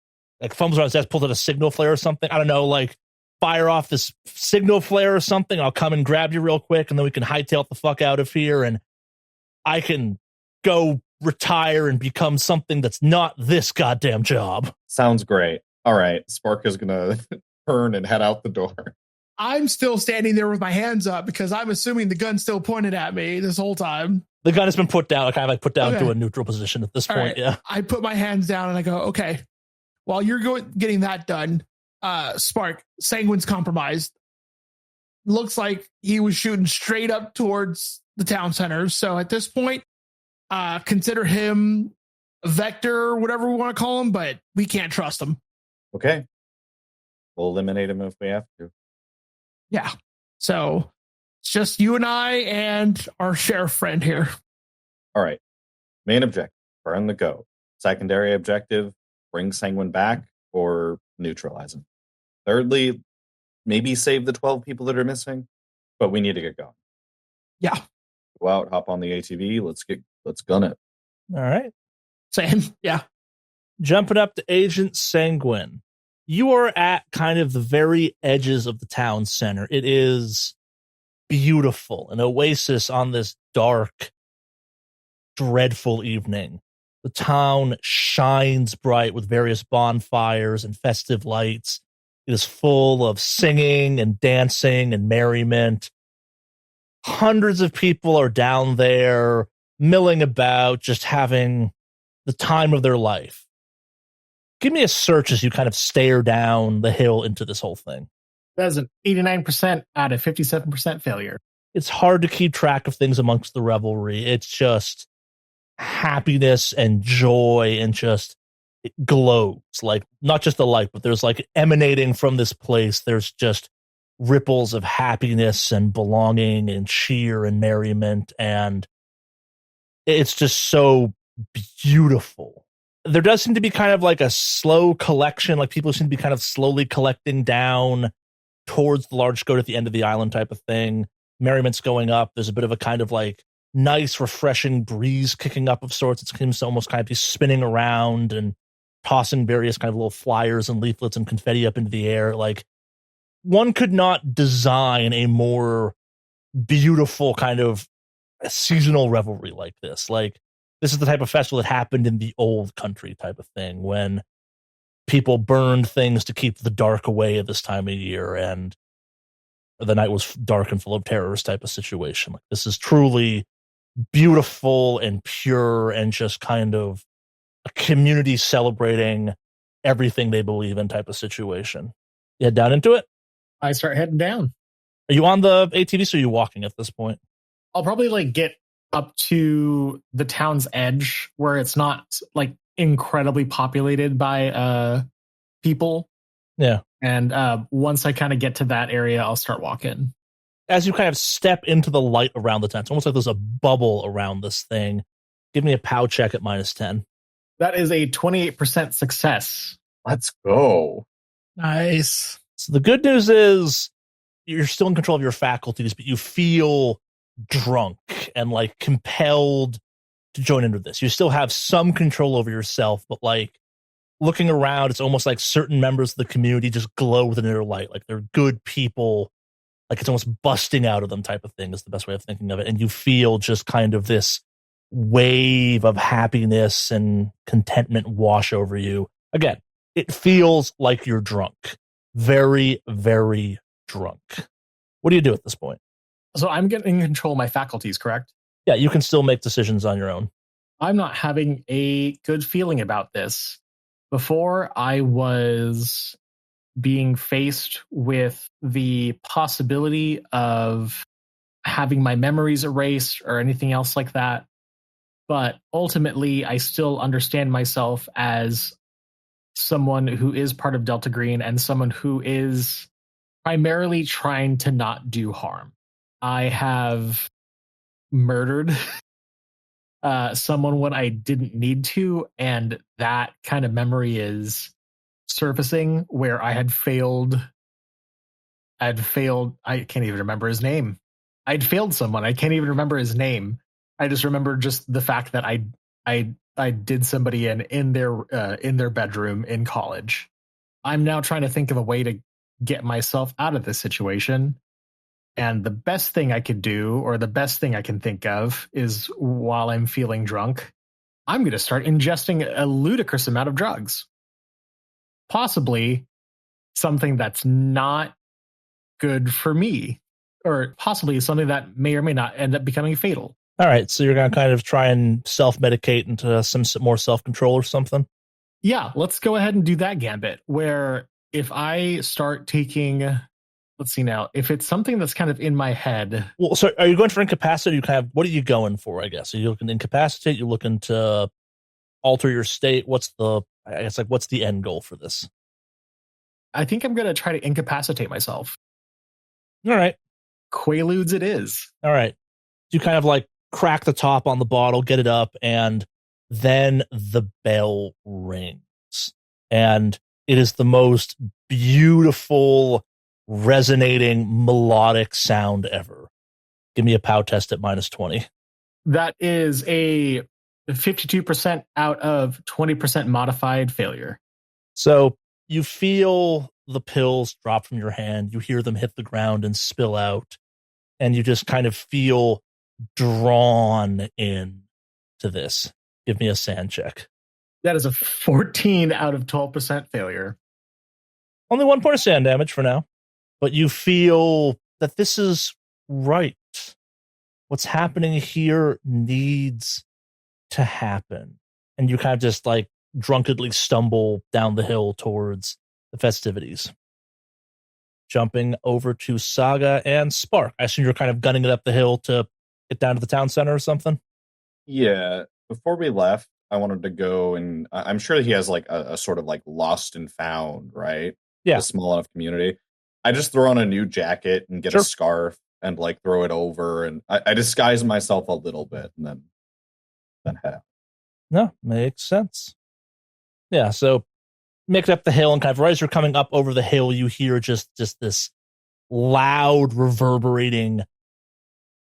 like fumbles around his desk, pulls out a signal flare or something. I don't know, like fire off this signal flare or something. I'll come and grab you real quick, and then we can hightail the fuck out of here, and I can go retire and become something that's not this goddamn job. Sounds great. All right, Spark is gonna turn and head out the door. I'm still standing there with my hands up because I'm assuming the gun's still pointed at me this whole time. The gun has been put down, kind of like put down to a neutral position at this point. Right. Yeah. I put my hands down and I go, okay, while you're getting that done, Spark, Sanguine's compromised. Looks like he was shooting straight up towards the town center. So at this point, consider him a vector or whatever we want to call him, but we can't trust him. Okay. We'll eliminate him if we have to. Yeah. So it's just you and I and our sheriff friend here. All right. Main objective, burn the goat. Secondary objective, bring Sanguine back or neutralize him. Thirdly, maybe save the 12 people that are missing, but we need to get going. Yeah. Go out, hop on the ATV. Let's gun it. All right. Same. Yeah. Jumping up to Agent Sanguine. You are at kind of the very edges of the town center. It is beautiful, an oasis on this dark, dreadful evening. The town shines bright with various bonfires and festive lights. It is full of singing and dancing and merriment. Hundreds of people are down there milling about, just having the time of their life. Give me a search as you kind of stare down the hill into this whole thing. That's an 89% out of 57% failure. It's hard to keep track of things amongst the revelry. It's just happiness and joy, and just it glows. Like, not just the light, but there's like emanating from this place. There's just ripples of happiness and belonging and cheer and merriment. And it's just so beautiful. there does seem to be kind of like a slow collection. Like people seem to be kind of slowly collecting down towards the large goat at the end of the island type of thing. Merriment's going up. There's a bit of a kind of like nice, refreshing breeze kicking up of sorts. It seems to almost kind of be spinning around and tossing various kind of little flyers and leaflets and confetti up into the air. Like one could not design a more beautiful kind of seasonal revelry like this. Like this is the type of festival that happened in the old country type of thing when people burned things to keep the dark away at this time of year and the night was dark and full of terrors type of situation. Like this is truly beautiful and pure and just kind of a community celebrating everything they believe in type of situation. You head down into it? I start heading down. Are you on the ATV, so are you walking at this point? I'll probably like get up to the town's edge where it's not like incredibly populated by people. Yeah. And once I kind of get to that area, I'll start walking. As you kind of step into the light around the tent, it's almost like there's a bubble around this thing. Give me a POW check at -10. That is a 28% success. Let's go. Nice. So the good news is you're still in control of your faculties, but you feel drunk and like compelled to join into this. You still have some control over yourself, but like looking around, it's almost like certain members of the community just glow with an inner light. Like they're good people. Like it's almost busting out of them type of thing is the best way of thinking of it. And you feel just kind of this wave of happiness and contentment wash over you. Again, it feels like you're drunk. Very, very drunk. What do you do at this point? So I'm getting control of my faculties, correct? Yeah, you can still make decisions on your own. I'm not having a good feeling about this. Before, I was being faced with the possibility of having my memories erased or anything else like that. But ultimately, I still understand myself as someone who is part of Delta Green and someone who is primarily trying to not do harm. I have murdered someone when I didn't need to, and that kind of memory is surfacing where I failed. I can't even remember his name. I'd failed someone. I can't even remember his name. I just remember just the fact that I did somebody in their bedroom in college. I'm now trying to think of a way to get myself out of this situation. And the best thing I could do, or the best thing I can think of, is while I'm feeling drunk, I'm going to start ingesting a ludicrous amount of drugs. Possibly something that's not good for me, or possibly something that may or may not end up becoming fatal. All right, so you're going to kind of try and self-medicate into some more self-control or something? Yeah, let's go ahead and do that gambit, where if I start taking, let's see now, if it's something that's kind of in my head. Well, so are you going for incapacitate? You kind of, what are you going for, I guess? Are you looking to incapacitate? You're looking to alter your state? What's the end goal for this? I think I'm going to try to incapacitate myself. All right. Quaaludes it is. All right. You kind of like crack the top on the bottle, get it up, and then the bell rings. And it is the most beautiful, resonating, melodic sound ever. Give me a POW test at -20. That is a 52% out of 20% modified failure. So you feel the pills drop from your hand. You hear them hit the ground and spill out. And you just kind of feel drawn in to this. Give me a sand check. That is a 14 out of 12% failure. Only 1 point of sand damage for now. But you feel that this is right. What's happening here needs to happen. And you kind of just like drunkenly stumble down the hill towards the festivities. Jumping over to Saga and Spark. I assume you're kind of gunning it up the hill to get down to the town center or something? Yeah. Before we left, I wanted to go, and I'm sure he has like a sort of like lost and found, right? Yeah. A small enough community. I just throw on a new jacket and get a scarf and like throw it over, and I disguise myself a little bit and then head out. No, makes sense. Yeah, so make it up the hill, and kind of right as you're coming up over the hill, you hear just this loud, reverberating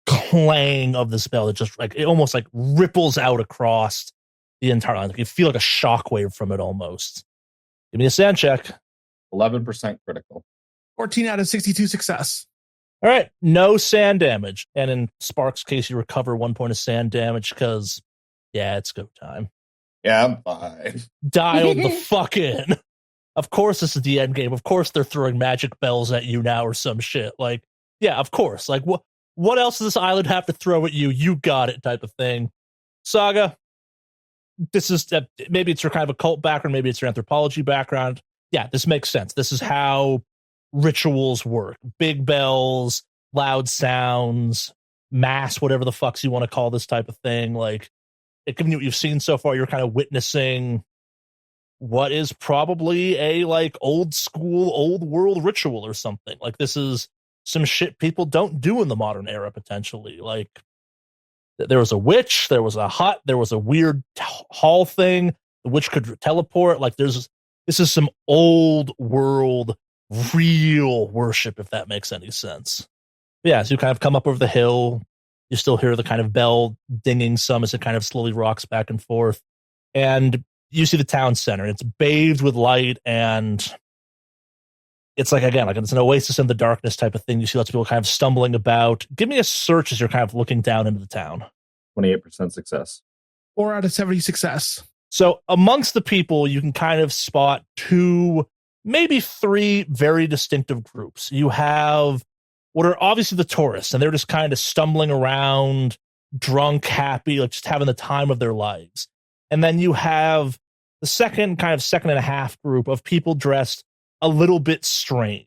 clang of this bell that just like it almost like ripples out across the entire line. Like you feel like a shockwave from it almost. Give me a sand check. 11% critical. 14 out of 62 success. All right, no sand damage. And in Spark's case, you recover 1 point of sand damage because, yeah, it's go time. Yeah, I'm fine. Dialed the fuck in. Of course, this is the end game. Of course, they're throwing magic bells at you now or some shit. Like, yeah, of course. Like, what else does this island have to throw at you? You got it, type of thing. Saga, this is maybe it's your kind of occult background, maybe it's your anthropology background. Yeah, this makes sense. This is how rituals work. Big bells, loud sounds, mass, whatever the fucks you want to call this type of thing. Like, given what you've seen so far, you're kind of witnessing what is probably a like old school, old world ritual or something. Like, this is some shit people don't do in the modern era, potentially. Like, there was a witch, there was a hut, there was a weird hall thing. The witch could teleport. Like, this is some old world real worship, if that makes any sense. Yeah, so you kind of come up over the hill. You still hear the kind of bell dinging some as it kind of slowly rocks back and forth. And you see the town center. It's bathed with light, and it's like, again, like it's an oasis in the darkness type of thing. You see lots of people kind of stumbling about. Give me a search as you're kind of looking down into the town. 28% success. 4 out of 70 success. So amongst the people, you can kind of spot 2, maybe 3 very distinctive groups. You have what are obviously the tourists, and they're just kind of stumbling around, drunk, happy, like just having the time of their lives. And then you have the second and a half group of people dressed a little bit strange.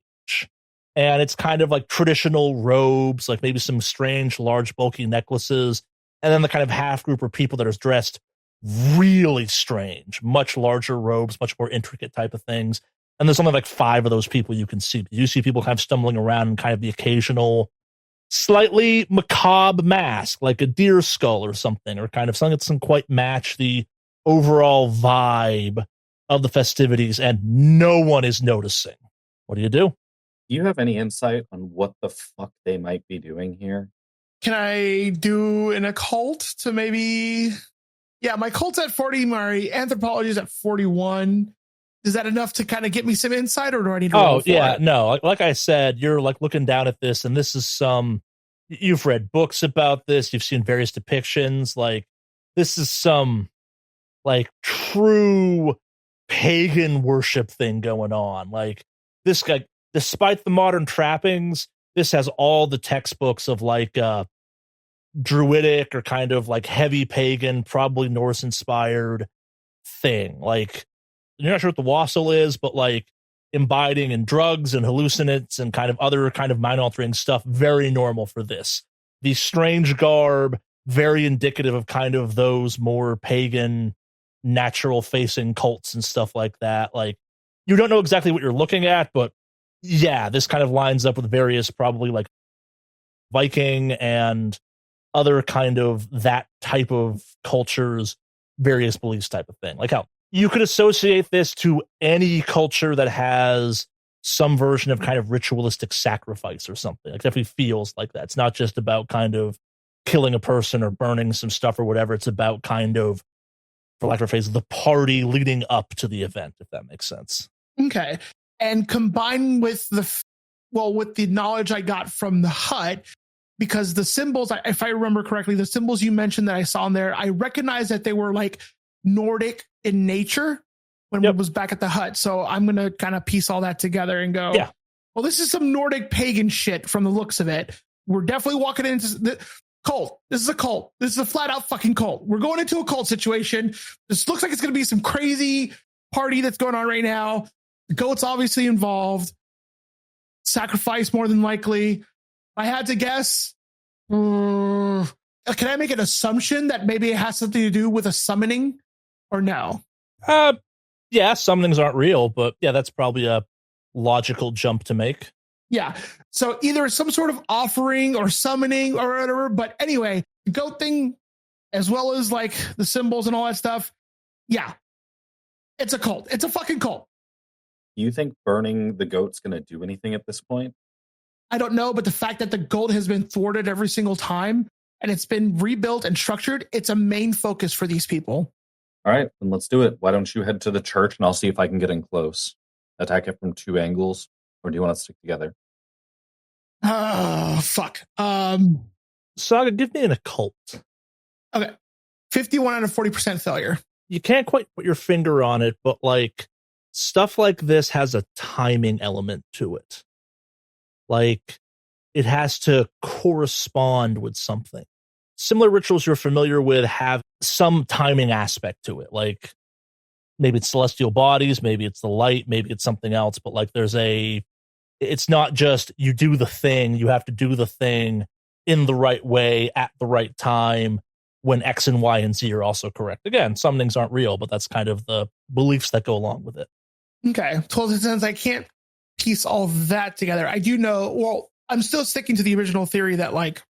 And it's kind of like traditional robes, like maybe some strange, large, bulky necklaces. And then the kind of half group are people that are dressed really strange, much larger robes, much more intricate type of things. And there's only like 5 of those people you can see. You see people kind of stumbling around in kind of the occasional slightly macabre mask, like a deer skull or something, or kind of something that doesn't quite match the overall vibe of the festivities, and no one is noticing. What do? Do you have any insight on what the fuck they might be doing here? Can I do an occult to maybe... Yeah, my cult's at 40, my anthropology is at 41. Is that enough to kind of get me some insight, or do I need to roll for it? No. Like I said, you're like looking down at this, and this is you've read books about this, you've seen various depictions. Like, this is some like true pagan worship thing going on. Like, this guy, despite the modern trappings, this has all the textbooks of like druidic or kind of like heavy pagan, probably Norse inspired thing. Like, you're not sure what the wassail is, but like imbibing in drugs and hallucinants and kind of other kind of mind altering stuff, very normal for this. The strange garb, very indicative of kind of those more pagan, natural facing cults and stuff like that. Like, you don't know exactly what you're looking at, but yeah, this kind of lines up with various probably like Viking and other kind of that type of cultures, various beliefs type of thing. Like how you could associate this to any culture that has some version of kind of ritualistic sacrifice or something. Like, definitely feels like that. It's not just about kind of killing a person or burning some stuff or whatever. It's about kind of, for lack of a phrase, the party leading up to the event, if that makes sense. Okay. And combined with with the knowledge I got from the hut, because the symbols, if I remember correctly, the symbols you mentioned that I saw in there, I recognized that they were like Nordic in nature when we was back at the hut. So I'm going to kind of piece all that together and go, well, this is some Nordic pagan shit from the looks of it. We're definitely walking into the cult. This is a cult. This is a flat out fucking cult. We're going into a cult situation. This looks like it's going to be some crazy party that's going on right now. The goat's obviously involved. Sacrifice more than likely. If I had to guess, can I make an assumption that maybe it has something to do with a summoning, or no? Yeah, summonings aren't real, but yeah, that's probably a logical jump to make. Yeah. So either some sort of offering or summoning or whatever. But anyway, the goat thing, as well as like the symbols and all that stuff. Yeah. It's a cult. It's a fucking cult. Do you think burning the goat's going to do anything at this point? I don't know, but the fact that the goat has been thwarted every single time and it's been rebuilt and structured, it's a main focus for these people. All right, then let's do it. Why don't you head to the church and I'll see if I can get in close. Attack it from 2 angles, or do you want to stick together? Oh, fuck. Saga, give me an occult. Okay. 51 out of 40% failure. You can't quite put your finger on it, but like stuff like this has a timing element to it. Like it has to correspond with something. Similar rituals you're familiar with have some timing aspect to it. Like maybe it's celestial bodies, maybe it's the light, maybe it's something else, but like it's not just you do the thing, you have to do the thing in the right way at the right time when X and Y and Z are also correct. Again, some things aren't real, but that's kind of the beliefs that go along with it. Okay. 12 cents. I can't piece all of that together. I do know, well, I'm still sticking to the original theory that like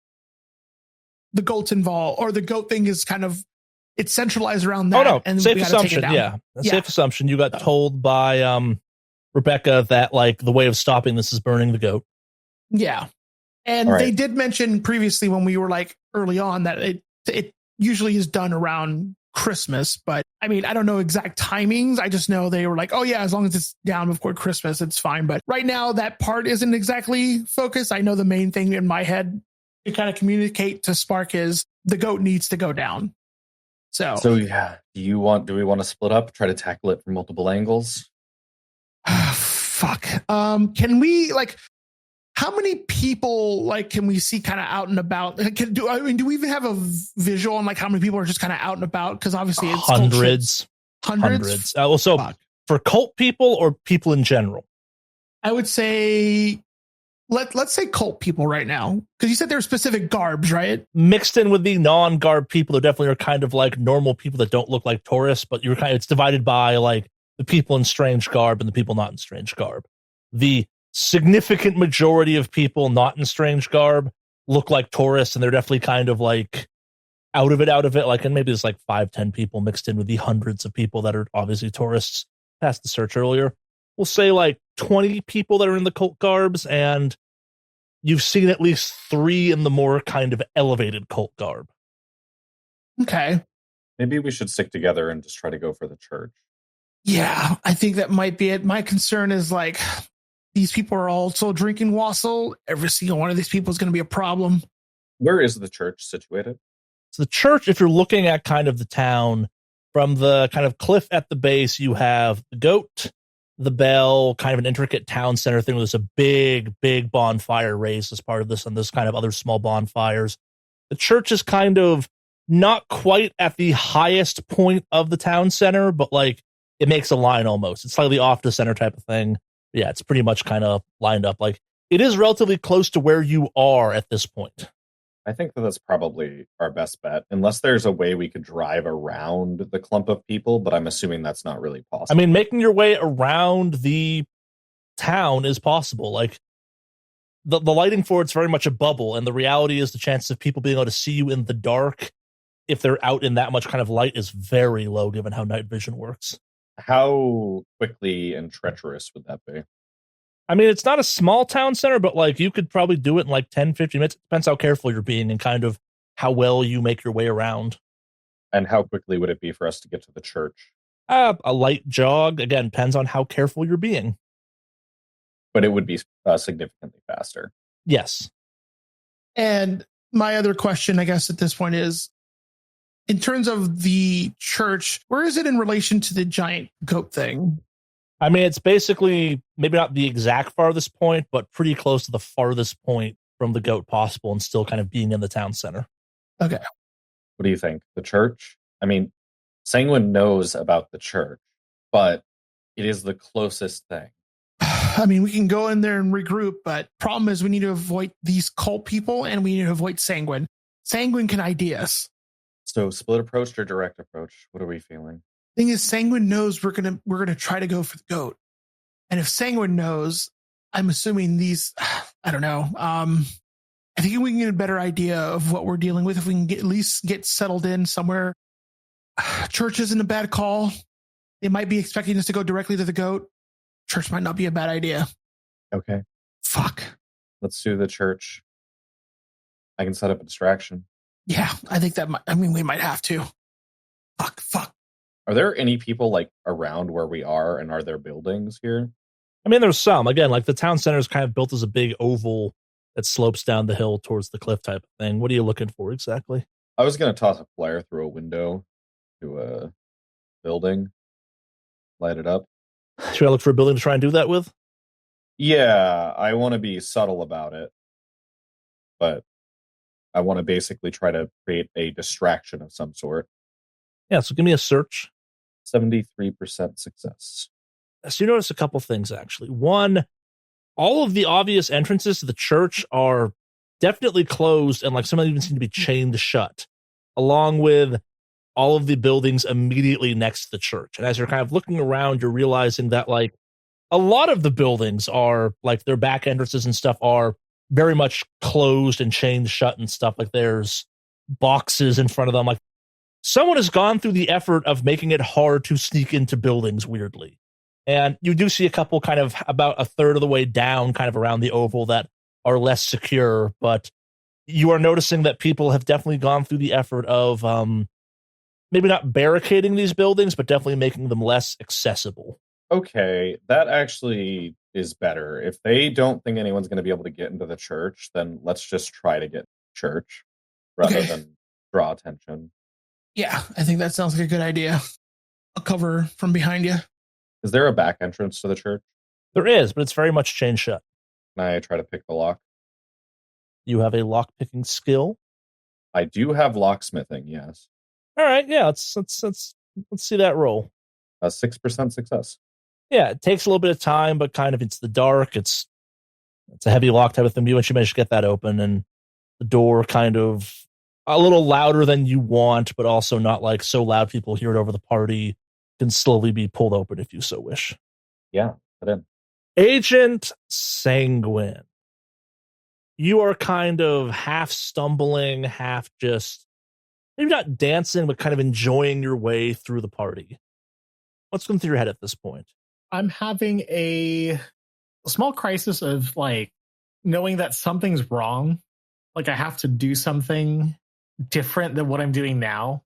the goat's involved or the goat thing is kind of, it's centralized around that. Oh no, and safe assumption. Yeah. Safe assumption. You got told by Rebecca that like the way of stopping this is burning the goat. Yeah. And they did mention previously when we were like early on that it usually is done around Christmas, but I mean, I don't know exact timings. I just know they were like, oh yeah, as long as it's down before Christmas, it's fine. But right now that part isn't exactly focused. I know the main thing in my head to kind of communicate to Spark is the goat needs to go down. So yeah, do we want to split up, try to tackle it from multiple angles? Fuck. Can we like, how many people like can we see kind of out and about? Do we even have a visual on like how many people are just kind of out and about? Because obviously it's hundreds. Also, for cult people or people in general, I would say let's say cult people right now, because you said there are specific garbs, right? Mixed in with the non-garb people, there definitely are kind of like normal people that don't look like tourists, but it's divided by like the people in strange garb and the people not in strange garb. The significant majority of people not in strange garb look like tourists, and they're definitely kind of like out of it. Like, and maybe there's like 5-10 people mixed in with the hundreds of people that are obviously tourists. Past the search earlier, we'll say like 20 people that are in the cult garbs, and you've seen at least 3 in the more kind of elevated cult garb. Okay. Maybe we should stick together and just try to go for the church. Yeah, I think that might be it. My concern is like these people are also drinking wassail. Every single one of these people is going to be a problem. Where is the church situated? So the church, if you're looking at kind of the town, from the kind of cliff at the base, you have the goat, the bell, kind of an intricate town center thing. There's a big bonfire raised as part of this, and there's kind of other small bonfires. The church is kind of not quite at the highest point of the town center, but like it makes a line almost. It's slightly off the center type of thing. Yeah, it's pretty much kind of lined up. Like it is relatively close to where you are at this point. I think that's probably our best bet, unless there's a way we could drive around the clump of people, but I'm assuming that's not really possible. I mean, making your way around the town is possible. Like the lighting for it's very much a bubble, and the reality is the chances of people being able to see you in the dark, if they're out in that much kind of light, is very low given how night vision works. How quickly and treacherous would that be? I mean, it's not a small town center, but like you could probably do it in like 10, 15 minutes. It depends how careful you're being and kind of how well you make your way around. And how quickly would it be for us to get to the church? A light jog, again, depends on how careful you're being. But it would be significantly faster. Yes. And my other question, I guess, at this point is, in terms of the church, where is it in relation to the giant goat thing? I mean, it's basically maybe not the exact farthest point, but pretty close to the farthest point from the goat possible, and still kind of being in the town center. Okay. What do you think? The church? I mean, Sanguine knows about the church, but it is the closest thing. I mean, we can go in there and regroup, but problem is we need to avoid these cult people, and we need to avoid Sanguine. Sanguine can ID us. So split approach or direct approach? What are we feeling? Thing is, Sanguine knows we're gonna try to go for the goat, and if Sanguine knows, I'm assuming these. I don't know. I think we can get a better idea of what we're dealing with if we can at least get settled in somewhere. Church isn't a bad call. They might be expecting us to go directly to the goat. Church might not be a bad idea. Okay. Fuck. Let's do the church. I can set up a distraction. Yeah, I think we might have to. Fuck. Are there any people like around where we are, and are there buildings here? I mean, there's some. Again, like the town center is kind of built as a big oval that slopes down the hill towards the cliff type of thing. What are you looking for exactly? I was going to toss a flare through a window to a building, light it up. Should I look for a building to try and do that with? Yeah, I want to be subtle about it, but I want to basically try to create a distraction of some sort. Yeah, so give me a search. 73% success. So you notice a couple things, actually. One, all of the obvious entrances to the church are definitely closed, and like some of them even seem to be chained shut, along with all of the buildings immediately next to the church. And as you're kind of looking around, you're realizing that like a lot of the buildings are like their back entrances and stuff are very much closed and chained shut and stuff. Like there's boxes in front of them. Like someone has gone through the effort of making it hard to sneak into buildings weirdly. And you do see a couple kind of about a third of the way down kind of around the oval that are less secure, but you are noticing that people have definitely gone through the effort of maybe not barricading these buildings, but definitely making them less accessible. Okay, that actually is better. If they don't think anyone's going to be able to get into the church, then let's just try to get to church rather than draw attention. Yeah, I think that sounds like a good idea. I'll cover from behind you. Is there a back entrance to the church? There is, but it's very much chained shut. Can I try to pick the lock? You have a lock-picking skill. I do have locksmithing, yes. All right, yeah, let's see that roll. 6% success. Yeah, it takes a little bit of time, but kind of it's the dark. It's a heavy lock type of thing. You once you manage to get that open, and the door kind of a little louder than you want, but also not like so loud people hear it over the party. Can slowly be pulled open if you so wish. Yeah, put in. Agent Sanguine. You are kind of half stumbling, half just maybe not dancing, but kind of enjoying your way through the party. What's going through your head at this point? I'm having a small crisis of like knowing that something's wrong. Like I have to do something different than what I'm doing now.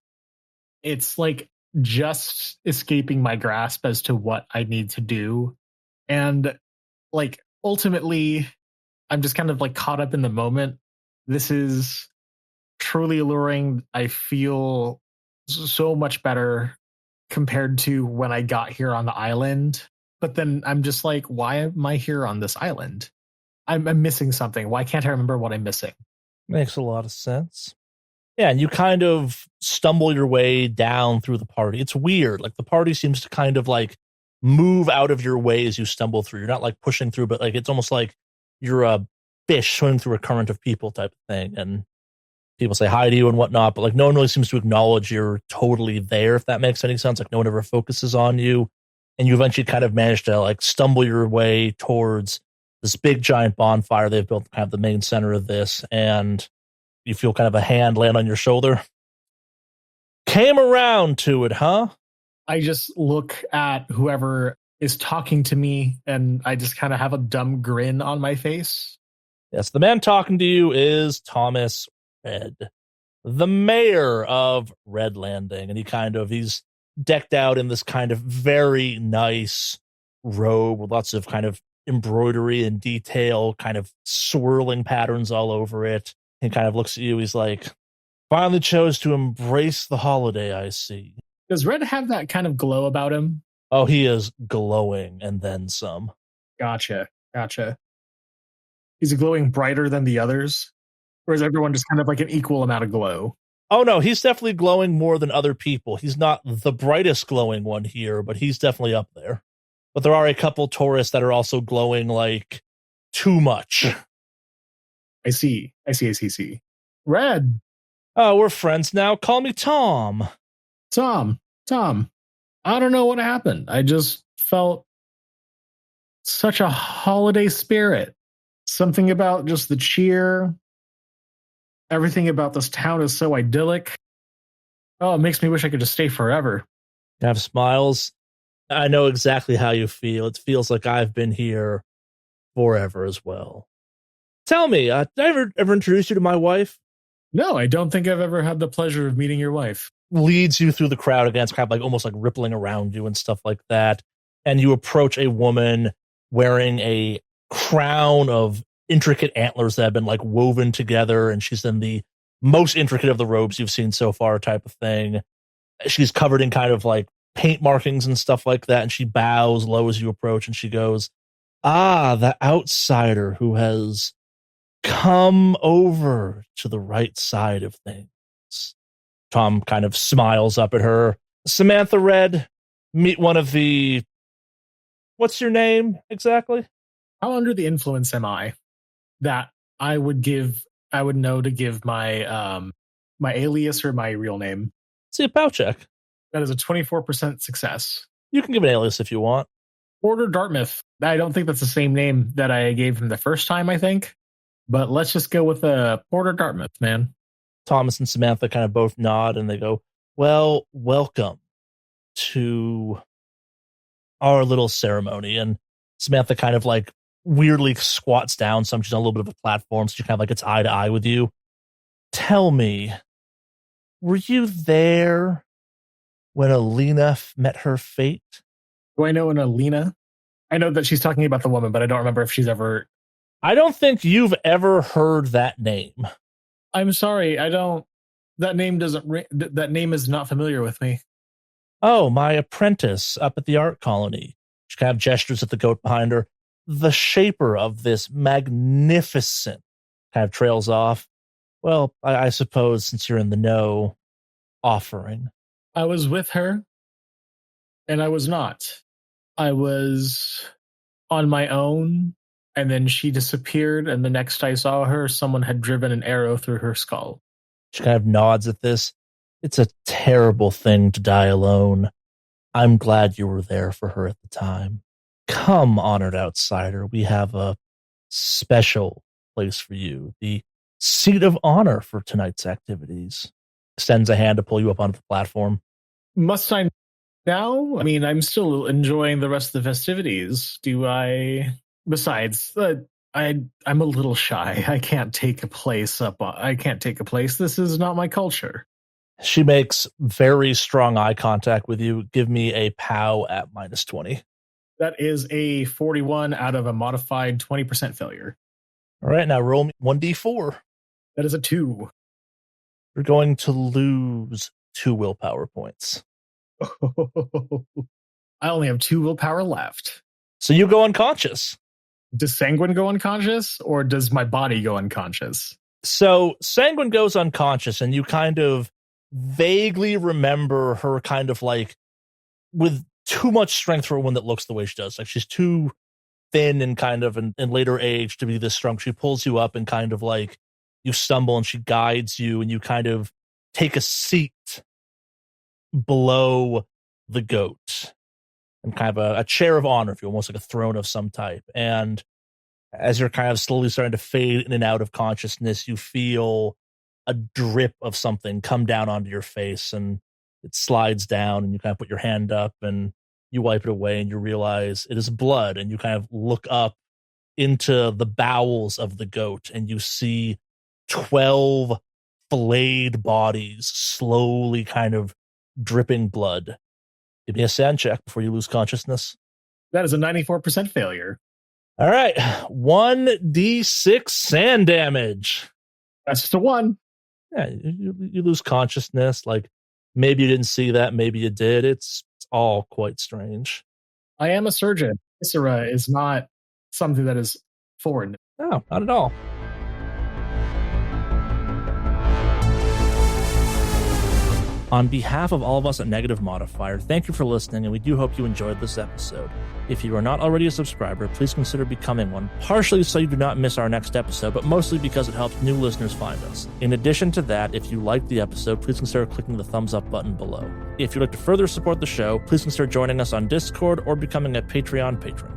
It's like just escaping my grasp as to what I need to do. And like ultimately, I'm just kind of like caught up in the moment. This is truly alluring. I feel so much better compared to when I got here on the island. But then I'm just like, why am I here on this island? I'm missing something. Why can't I remember what I'm missing? Makes a lot of sense. Yeah, and you kind of stumble your way down through the party. It's weird. Like the party seems to kind of like move out of your way as you stumble through. You're not like pushing through, but like it's almost like you're a fish swimming through a current of people type of thing. And people say hi to you and whatnot, but like no one really seems to acknowledge you're totally there, if that makes any sense. Like no one ever focuses on you. And you eventually kind of manage to like stumble your way towards this big giant bonfire they've built, kind of the main center of this, and you feel kind of a hand land on your shoulder. Came around to it, huh? I just look at whoever is talking to me and I just kind of have a dumb grin on my face. Yes, the man talking to you is Thomas Red, the mayor of Red Landing. And he's decked out in this kind of very nice robe with lots of kind of embroidery and detail, kind of swirling patterns all over it. He kind of looks at you. He's like, finally chose to embrace the holiday, I see. Does Red have that kind of glow about him? Oh, he is glowing and then some. Gotcha. He's glowing brighter than the others? Or is everyone just kind of like an equal amount of glow? Oh, no, he's definitely glowing more than other people. He's not the brightest glowing one here, but he's definitely up there. But there are a couple tourists that are also glowing like too much. I see. Red. Oh, we're friends now. Call me Tom. Tom. I don't know what happened. I just felt such a holiday spirit. Something about just the cheer. Everything about this town is so idyllic. Oh, it makes me wish I could just stay forever. You have smiles. I know exactly how you feel. It feels like I've been here forever as well. Tell me, did I ever introduce you to my wife? No, I don't think I've ever had the pleasure of meeting your wife. Leads you through the crowd again. It's kind of like almost like rippling around you and stuff like that. And you approach a woman wearing a crown of intricate antlers that have been like woven together. And she's in the most intricate of the robes you've seen so far type of thing. She's covered in kind of like paint markings and stuff like that. And she bows low as you approach and she goes, "Ah, the outsider who has come over to the right side of things." Tom kind of smiles up at her. "Samantha Red, meet one of the... What's your name exactly?" How under the influence am I that I would know to give my my alias or my real name? See a pow check. That is a 24% success. You can give an alias if you want. Porter Dartmouth. I don't think that's the same name that I gave him the first time, I think. But let's just go with Porter Dartmouth, man. Thomas and Samantha kind of both nod and they go, "Well, welcome to our little ceremony." And Samantha kind of like weirdly squats down. She's on a little bit of a platform, so she kind of like gets eye to eye with you. "Tell me, were you there when Alina met her fate?" Do I know an Alina? I know that she's talking about the woman, but I don't remember if she's ever... I don't think you've ever heard that name. I'm sorry, I don't... That name doesn't... That name is not familiar with me. "Oh, my apprentice up at the art colony." She kind of gestures at the goat behind her. "The shaper of this magnificent..." Kind of trails off. "Well, I suppose since you're in the know, offering." I was with her, and I was not. I was on my own, and then she disappeared, and the next I saw her, someone had driven an arrow through her skull. She kind of nods at this. "It's a terrible thing to die alone. I'm glad you were there for her at the time. Come, honored outsider, we have a special place for you. The seat of honor for tonight's activities." Extends a hand to pull you up onto the platform. Must I now? I mean, I'm still enjoying the rest of the festivities. Do I... Besides, I'm a little shy. I can't take a place. This is not my culture. She makes very strong eye contact with you. Give me a POW at -20. That is a 41 out of a modified 20% failure. All right, now roll me 1d4. That is a 2. You're going to lose 2 willpower points. I only have 2 willpower left. So you go unconscious. Does Sanguine go unconscious, or does my body go unconscious? So Sanguine goes unconscious, and you kind of vaguely remember her kind of like with too much strength for a woman that looks the way she does. Like she's too thin and kind of in later age to be this strong. She pulls you up and kind of like you stumble and she guides you and you kind of take a seat below the goat and kind of a chair of honor, if you almost like a throne of some type. And as you're kind of slowly starting to fade in and out of consciousness, you feel a drip of something come down onto your face and it slides down and you kind of put your hand up and you wipe it away and you realize it is blood. And you kind of look up into the bowels of the goat and you see 12 flayed bodies slowly kind of dripping blood. Give me a sand check before you lose consciousness. That is a 94% failure. All right. 1d6 sand damage. That's just a 1. Yeah, you lose consciousness. Like maybe you didn't see that. Maybe you did. It's all quite strange. I am a surgeon. Viscera is not something that is foreign. No, not at all. On behalf of all of us at Negative Modifier, thank you for listening, and we do hope you enjoyed this episode. If you are not already a subscriber, please consider becoming one, partially so you do not miss our next episode, but mostly because it helps new listeners find us. In addition to that, if you liked the episode, please consider clicking the thumbs up button below. If you'd like to further support the show, please consider joining us on Discord or becoming a Patreon patron.